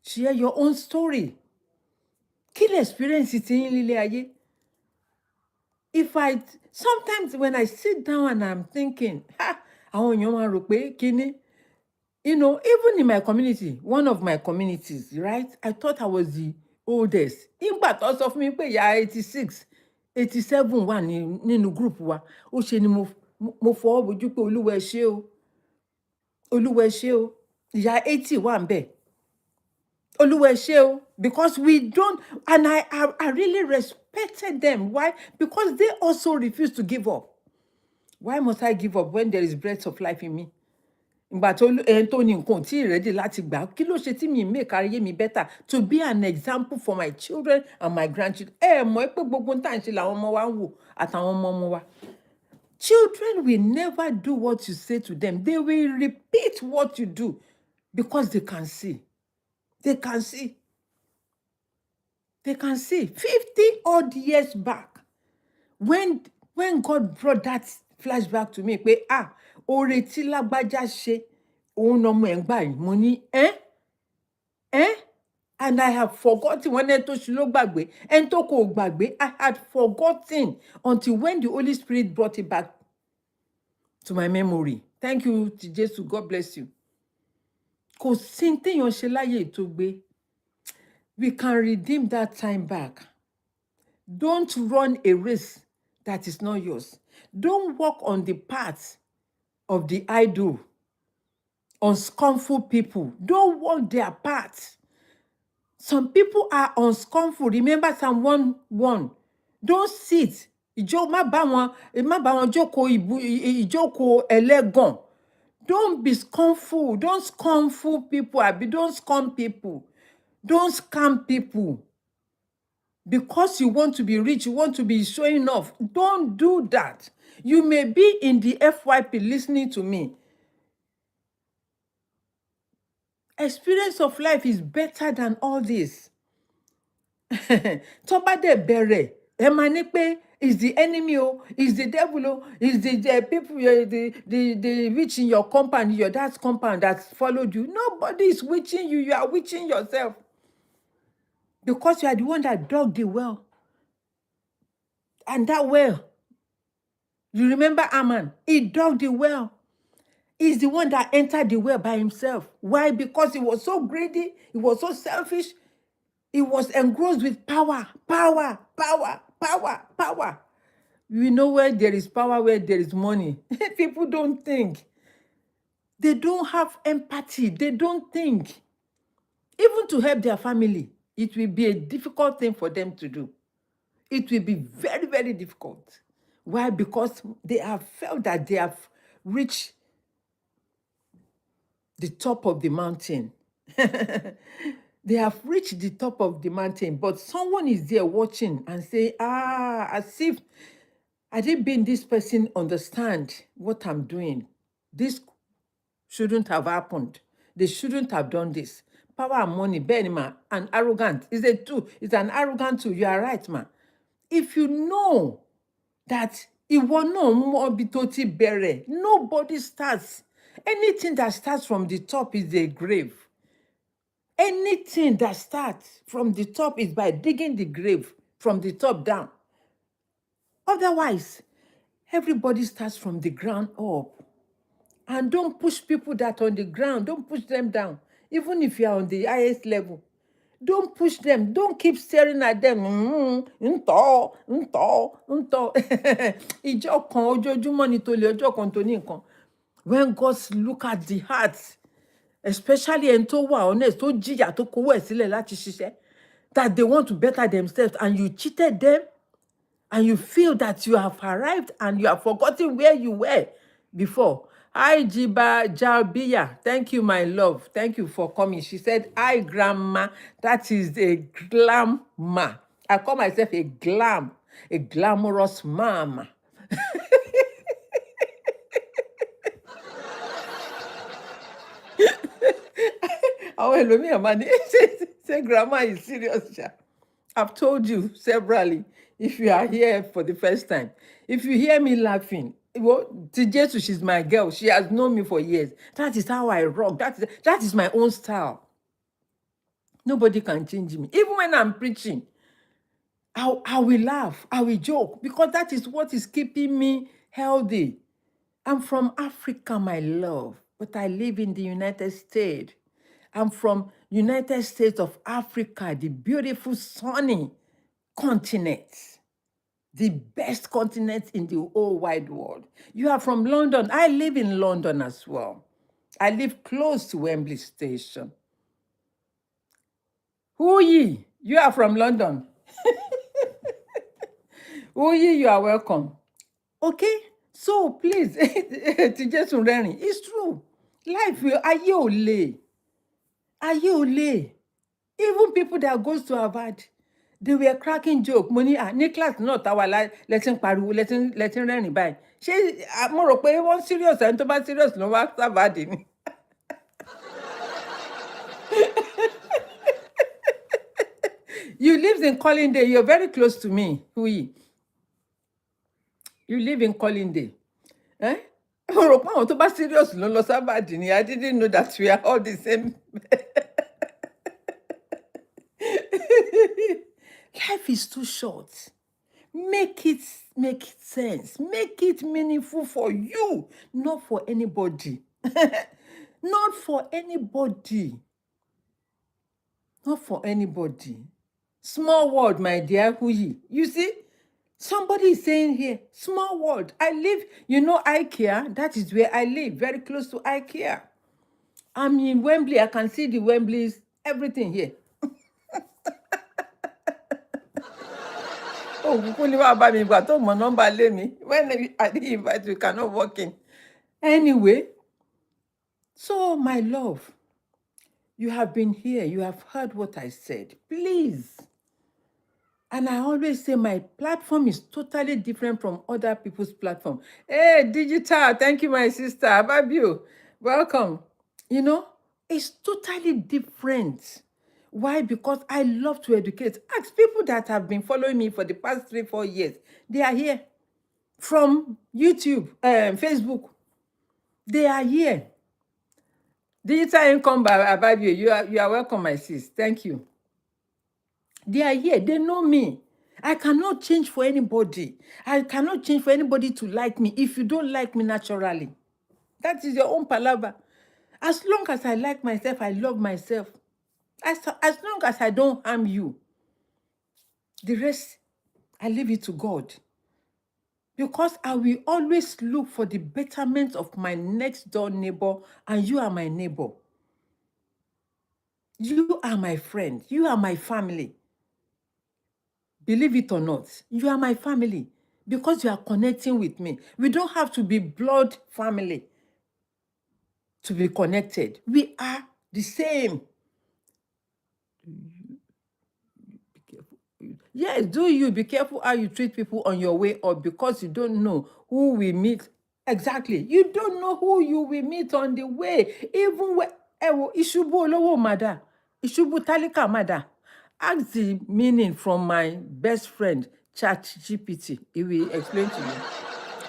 Share your own story. Kí lè experience ti yín lílé ayé? Sometimes when I sit down and I'm thinking, àwọn èèyàn máa rò pé kíní, even in my community, one of my communities, right? I thought I was the oldest. Nígbà tó sọ fún mi pé ìyá 86, 87 wà nínú group wa. Ó ṣe ni mo fọwọ́ bojú pé Olúwa ẹ ṣé o. Olúwa ẹ ṣé o. Ìyá 80 wà ńbẹ̀. Olúwa ẹ ṣé o. Because we don't, and I really respected them. Why? Because they also refuse to give up. Why must I give up when there is breath of life in me? Ìgbà tó ẹni tó ní nǹkan tí ready láti gbà, kí ló ṣe tí mi make ayé mi better to be an example for my children and my grandchildren? Mọ̀ pé gbogbo tá à ń ṣe làwọn ọmọ wa ń wò àtàwọn ọmọ wa. Children will never do what you say to them. They will repeat what you do because they can see. They can see. They can see. 50 odd years back, when God brought that flashback to me, pé oore tí lágbájá ṣe, òun ọmọ ẹ̀ ń gbà yìí, mo ní and I have forgotten when ẹni tó ṣe ló gbàgbé, ẹni tó kò gbàgbé, I had forgotten until when the Holy Spirit brought it back to my memory. Thank you, Jesus. God bless you. Kò sí téèyàn ṣe láyé tó gbé. We can redeem that time back. Don't run a race that is not yours. Don't walk on the path of the idol, unscornful people. Don't walk their path. Some people are unscornful. Remember Psalm 1:1. Don't sit. Má bá wọn jókòó ìjókòó ẹlẹ́gàn. Don't be scornful. Don't scornful people. Don't scorn people. Don't scam people. Because you want to be rich, you want to be showing off. Don't do that. You may be in the FYP listening to me. Experience of life is better than all this. Tó bá dé bẹ̀rẹ̀, ẹ máa ní pé is the enemy, is the devil, is the people, the witch in your compound, your dad's compound that followed you. Nobody is witching you. You are witching yourself. Because you are the one that dug the well. And that well, you remember Aman? He dug the well. He's the one that entered the well by himself. Why? Because he was so greedy. He was so selfish. He was engrossed with power. You know, where there is power, where there is money. People don't think. They don't have empathy. They don't think. Even to help their family, it will be a difficult thing for them to do. It will be very, very difficult. Why? Because they have felt that they have reached the top of the mountain. They have reached the top of the mountain, but someone is there watching and say, as if I didn't mean this person understand what I'm doing. This shouldn't have happened. They shouldn't have done this. Power and money, Benima, and arrogant. It's an arrogant tool. You are right, man. If you know that nobody starts. Anything that starts from the top is a grave. Anything that starts from the top is by digging the grave from the top down. Otherwise, everybody starts from the ground up. And don't push people that are on the ground. Don't push them down. Even if you are on the highest level. Don't push them. Don't keep staring at them. Ìjọ kan ojoojúmọ́ ni tó lè, ọjọ́ kan tó ní nǹkan. When God look at the heart, especially ẹni tó wà honest, tó jìyà, tó kówó ẹ̀ sílẹ̀ láti ṣiṣẹ́, that they want to better themselves, and you cheated them, and you feel that you have arrived and you have forgotten where you were before. Hi, Jiba Jalbiya. Thank you, my love. Thank you for coming. She said, hi, grandma. That is a glamma. I call myself a glamorous mama. Àwọn ẹlòmíràn máa ní, ṣé grandma is serious ṣá? I've told you severally, if you are here for the first time, if you hear me laughing, well, Tijesu, she's my girl. She has known me for years. That is how I rock. That is my own style. Nobody can change me. Even when I'm preaching, I will laugh, I will joke, because that is what is keeping me healthy. I'm from Africa, my love, but I live in the United States. I'm from United States of Africa, the beautiful, sunny continent, the best continent in the whole wide world. You are from London. I live in London as well. I live close to Wembley Station. Who ye? You are from London. Who ye? You are welcome. Okay? So please, Tijesu Rẹ́rìn, it's true. Life, ayé ò le. Ayé ò le. Even people that goes to Harvard, they were cracking joke. Mo ní, ní class náà táwa lẹ́tí ń pariwo, lẹ́tí ń rẹ́rìn báyìí. Ṣé mo rò pé wọ́n serious, ẹni tó bá serious ló wá Harvard ni? You live in Colindale. You're very close to me. Hui. You live in Colindale. Eh? Mo rò pé àwọn tó bá serious ló lọ Harvard ni. I didn't know that we are all the same. Life is too short. Make it sense. Make it meaningful for you, not for anybody. Not for anybody. Not for anybody. Small world, my dear Huyi. You see, somebody is saying here, small world. I live, IKEA, that is where I live, very close to IKEA. I'm in Wembley. I can see the Wembleys, everything here. Oh, when I didn't invite you, cannot walk in. Anyway, so my love, you have been here. You have heard what I said. Please. And I always say my platform is totally different from other people's platform. Hey, Digital, thank you, my sister. Ababio, welcome. It's totally different. Why? Because I love to educate. Ask people that have been following me for the past 3-4 years. They are here. From YouTube, Facebook. They are here. Digital Income by Ababio, you are welcome, my sis. Thank you. They are here. They know me. I cannot change for anybody. I cannot change for anybody to like me if you don't like me naturally. That is your own palaver. As long as I like myself, I love myself. As long as I don't harm you, the rest, I leave it to God. Because I will always look for the betterment of my next door neighbor, and you are my neighbor. You are my friend. You are my family. Believe it or not, you are my family because you are connecting with me. We don't have to be blood family to be connected. We are the same. Be careful. Yes, do you be careful how you treat people on your way up, because you don't know who we meet. Exactly. You don't know who you will meet on the way. Even when Ishubu Olowo Mada, Ishubu Talika Mada. Ask the meaning from my best friend, ChatGPT. He will explain to you.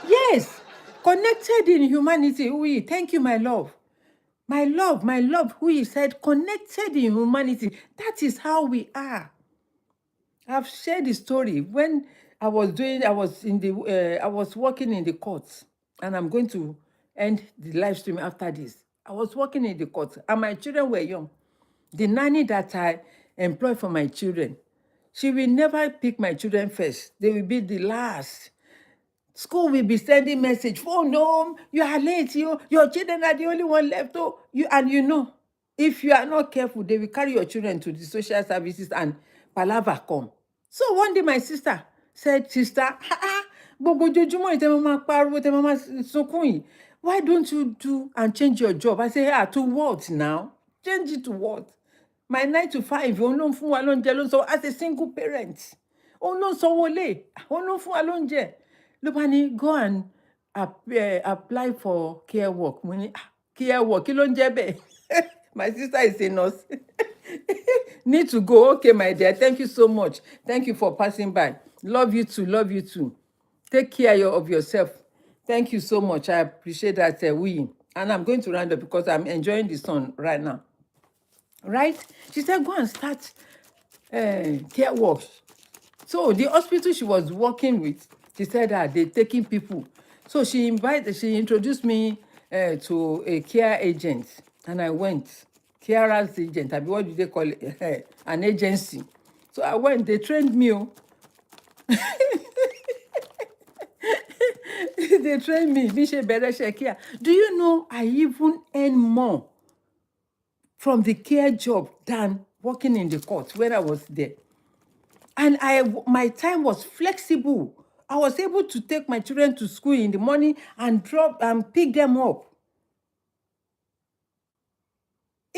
Yes, connected in humanity. Oui, thank you, my love. My love, who he said, connected in humanity. That is how we are. I've shared the story. When I was working in the courts, and I'm going to end the live stream after this. I was working in the courts, and my children were young. The nanny that I employ for my children, she will never pick my children first. They will be the last. School will be sending message, phone home, you are late, your children are the only one left. Oh, if you are not careful, they will carry your children to the social services and palaver come. So one day my sister said, sister, why don't you do and change your job? I say, to what now? Change it to what? My 9 to 5, as a single parent. Go and apply for care work. Care work, my sister is a nurse. Need to go. Okay, my dear. Thank you so much. Thank you for passing by. Love you too. Love you too. Take care of yourself. Thank you so much. I appreciate that, And I'm going to round up because I'm enjoying the sun right now. Right? She said, go and start care work. So the hospital she was working with, she said that they're taking people. So she introduced me to a care agent, and I went. Carers agent, I mean, what do they call it? An agency. So I went, they trained me. They trained me. Do you know I even earn more from the care job than working in the court when I was there? And my time was flexible. I was able to take my children to school in the morning and drop and pick them up.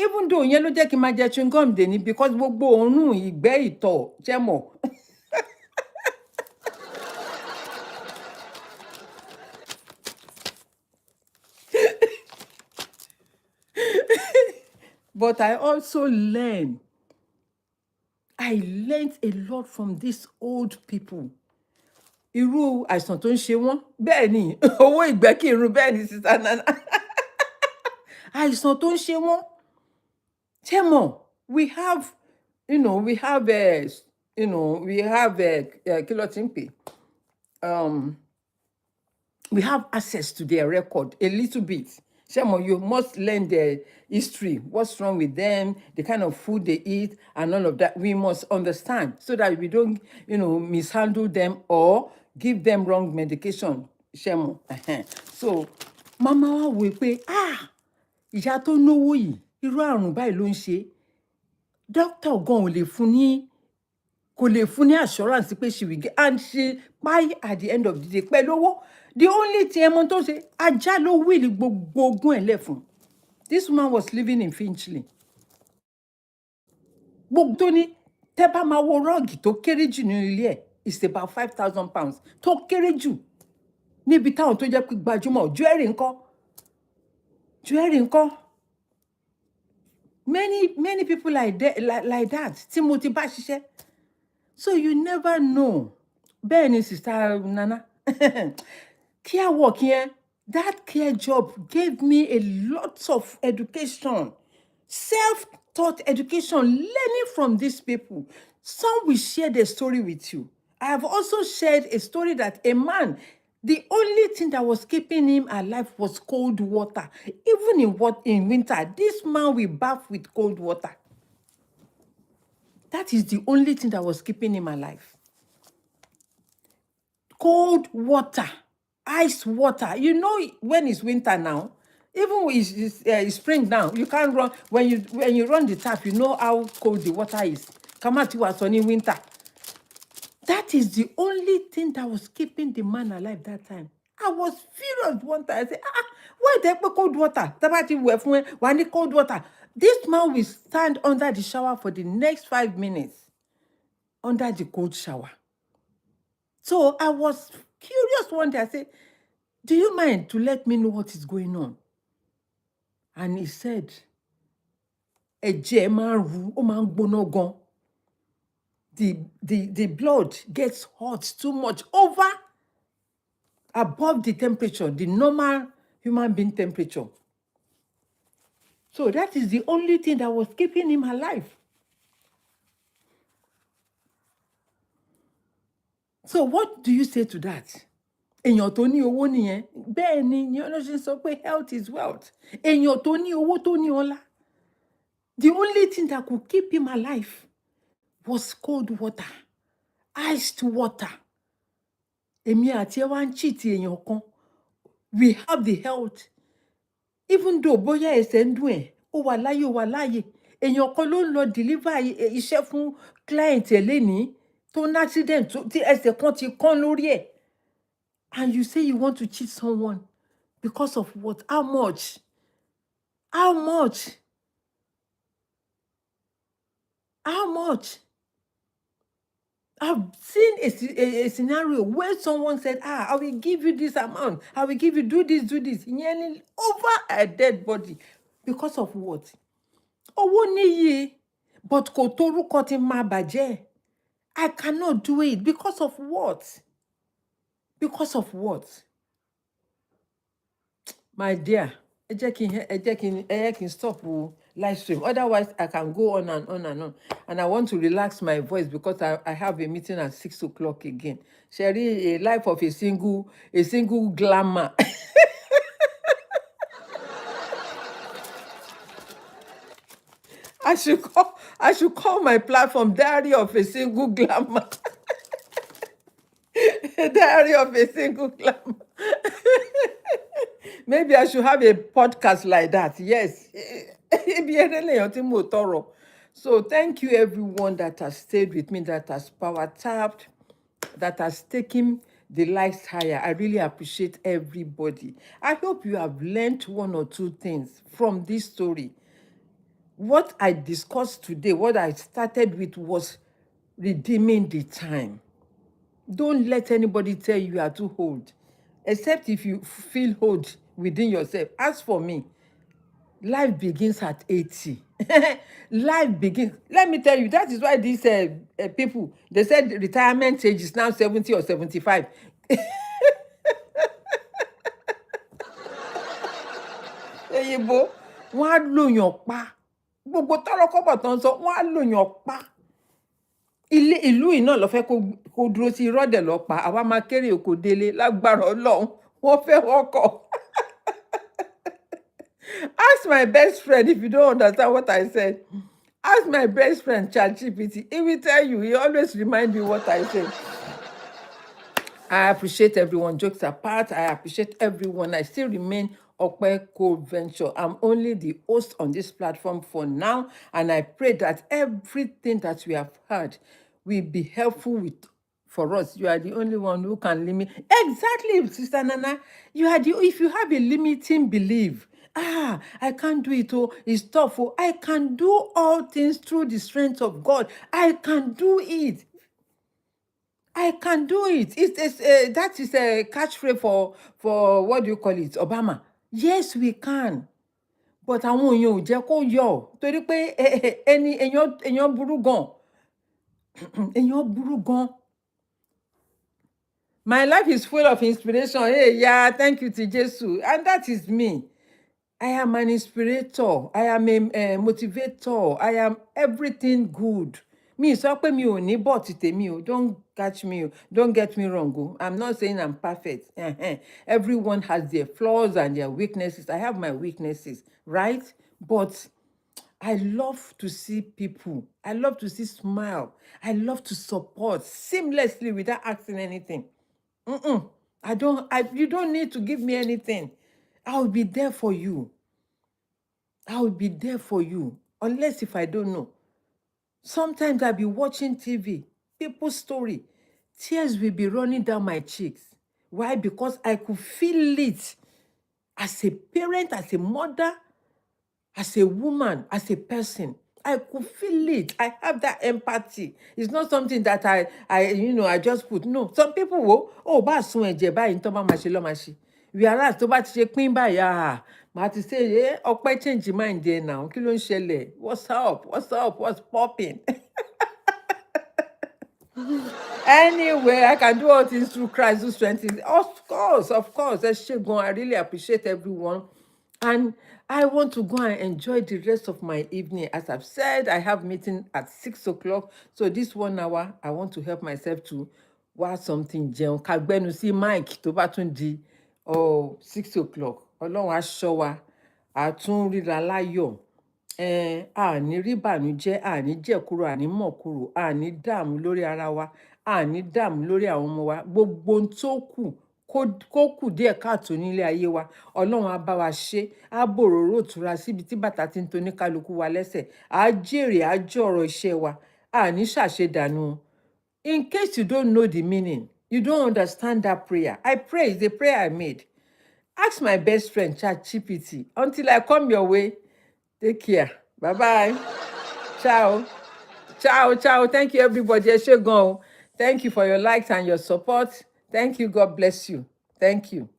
Even though yẹn ló jẹ́ kí n máa jẹ chewing gum dèní because gbogbo òórùn ìgbẹ́ ìtọ̀ jẹ́ mọ̀. But I also learned a lot from these old people. Irú àìsàn tó ń ṣe wọ́n bẹ́ẹ̀ ni owó ìgbẹ́ kí irun bẹ́ẹ̀ ni Sister Nana. Àìsàn tó ń ṣe wọ́n. Ṣé mọ̀, we have kí ló ti ń pè? We have access to their record a little bit. Shemo, you must learn their history, what's wrong with them, the kind of food they eat, and all of that. We must understand so that we don't, mishandle them or give them wrong medication. Shemo. So, Mama wa wí pé, ìyá tó náwó yìí, irú àrùn báyìí ló ń ṣe. Doctor gan ò lè fún ní kò lè fún ní assurance pé she will get, and she buy at the end of the day pẹ̀lú owó. The only thing ẹmọ tó ṣe, ajá ló wíìlì gbogbo ogún ẹ̀ lẹ̀ fún. This woman was living in Finchley. Gbogbo tó ní tẹ́ bá máa wo rọ́ọ̀gì tó kéré jù nínú ilé ẹ̀ is about £5,000 tó kéré jù. Níbi táwọn tó jẹ́ pé gbajúmọ̀ jewelry ńkọ́. Many people like that tí mo ti bá ṣiṣẹ́. So you never know. Bẹ́ẹ̀ ni Sister Nana. Care work here, that care job gave me a lot of education, self-taught education, learning from these people. Some will share their story with you. I have also shared a story that a man, the only thing that was keeping him alive was cold water. Even in winter, this man will bath with cold water. That is the only thing that was keeping him alive. Cold water, ice water. You know, when it's winter now, even when it's spring now, you can't run. When you run the tap, you know how cold the water is. Come out to us in winter. That is the only thing that was keeping the man alive that time. I was furious one time. I said, why they put cold water? Why need cold water? This man will stand under the shower for the next 5 minutes. Under the cold shower. So I was curious one day. I said, do you mind to let me know what is going on? And he said, the blood gets hot too much above the temperature, the normal human being temperature. So that is the only thing that was keeping him alive. So what do you say to that? Èèyàn tó ní owó nìyẹn. Bẹ́ẹ̀ ni ṣe sọ pé health is wealth. Èèyàn tó ní owó tó ní ọlá. The only thing that could keep him alive was cold water, iced water. Èmi àti ẹ wá ń cheat èèyàn kan. We have the health. Even though bóyá ẹsẹ̀ ń dùn ẹ̀, ó wà láyé. Èèyàn kan ló ń lọ deliver iṣẹ́ fún client ẹ̀ lénìí tó ní accident tí ẹsẹ̀ kan ti kán lórí ẹ̀. And you say you want to cheat someone because of what? How much? How much? How much? I've seen a scenario where someone said, I will give you this amount. I will give you, do this. Over a dead body. Because of what? Owó níyì. But kò torúkọ tí máa bàjẹ́. I cannot do it because of what? Because of what? My dear, ẹ jẹ́ kí n stop live stream. Otherwise, I can go on and on and on. And I want to relax my voice because I have a meeting at 6 o'clock again. Sherry, a life of a single glamour. I should call my platform Diary of a Single Glamour. Diary of a Single Glamour. Maybe I should have a podcast like that. Yes. So thank you everyone that has stayed with me, that has power tapped, that has taken the lights higher. I really appreciate everybody. I hope you have learned one or two things from this story. What I discussed today, what I started with was redeeming the time. Don't let anybody tell you are too old, except if you feel old within yourself. As for me, life begins at 80. Life begins. Let me tell you, that is why these people, they said retirement age is now 70 or 75. Eyebo, wọ́n á lòyàn pa. Gbogbo tọ́rọ́kọ́bọ̀ tán sọ, wọ́n á lòyàn pa. Ìlú yìí náà ló fẹ́ kó dúró sí irọ́ dẹ̀ lọ pa. Àwa máa kéré oko délé lágbára Ọlọ́run. Wọ́n fẹ́ wọ́kọ̀. Ask my best friend if you don't understand what I said. Ask my best friend, ChatGPT. He will tell you. He always remind me what I said. I appreciate everyone. Jokes apart, I appreciate everyone. I still remain Opeolu Cole Ventures. I'm only the host on this platform for now, and I pray that everything that we have heard will be helpful for us. You are the only one who can limit. Exactly, Sister Nana. If you have a limiting belief, I can't do it, it's tough, I can do all things through the strength of God. I can do it. I can do it. That is a catchphrase for what do you call it? Obama. Yes, we can. But àwọn èèyàn ò jẹ́ kó yọ torí pé èèyàn burú gan. Èèyàn burú gan. My life is full of inspiration. Hey, yeah, thank you to Jesus. And that is me. I am an inspirator. I am a motivator. I am everything good. Mi sọ pé mi ò ní but tèmi o. Don't get me wrong o. I'm not saying I'm perfect. Everyone has their flaws and their weaknesses. I have my weaknesses, right? But I love to see people. I love to see smile. I love to support seamlessly without asking anything. You don't need to give me anything. I'll be there for you. I'll be there for you. Unless if I don't know. Sometimes I'll be watching TV, people's story. Tears will be running down my cheeks. Why? Because I could feel it as a parent, as a mother, as a woman, as a person. I could feel it. I have that empathy. It's not something that I just put. No, some people will, bá sun ẹ̀jẹ̀ báyìí tó bá máa ṣe ló máa ṣe. Whereas tó bá ti ṣe pín báyìí, màá ti say, Ọpẹ́ change mind there now. Kí ló ń ṣẹlẹ̀? What's up? What's popping? Anyway, I can do all things through Christ who strengthens. Of course. I really appreciate everyone. And I want to go and enjoy the rest of my evening. As I've said, I have meeting at 6 o'clock. So this 1 hour, I want to help myself to watch something. Jẹun ká gbẹ́nu sí Mike tó bá tún di 6 o'clock. Ọlọ́run á ṣọ́ wa, á tún ríra láyọ̀. Àní rí bànújẹ́, àní jẹ̀kúrò, àní mọ̀kúrò, àní dààmú lórí ara wa, àní dààmú lórí àwọn ọmọ wa. Gbogbo ohun tó kù kó kù díẹ̀ káàtó nílé ayé wa, Ọlọ́run á bá wa ṣe, á bòròró ìtura síbi tí bàtà ti ń toní kálukú wa lẹ́sẹ̀, á jèrè, á jọ̀rọ̀ iṣẹ́ wa, àní ṣàṣedànù. In case you don't know the meaning, you don't understand that prayer. I pray, it's the prayer I made. Ask my best friend, ChatGPT. Until I come your way, take care. Bye-bye. Ciao. Thank you, everybody. Ẹ ṣé gan o. Thank you for your likes and your support. Thank you. God bless you. Thank you.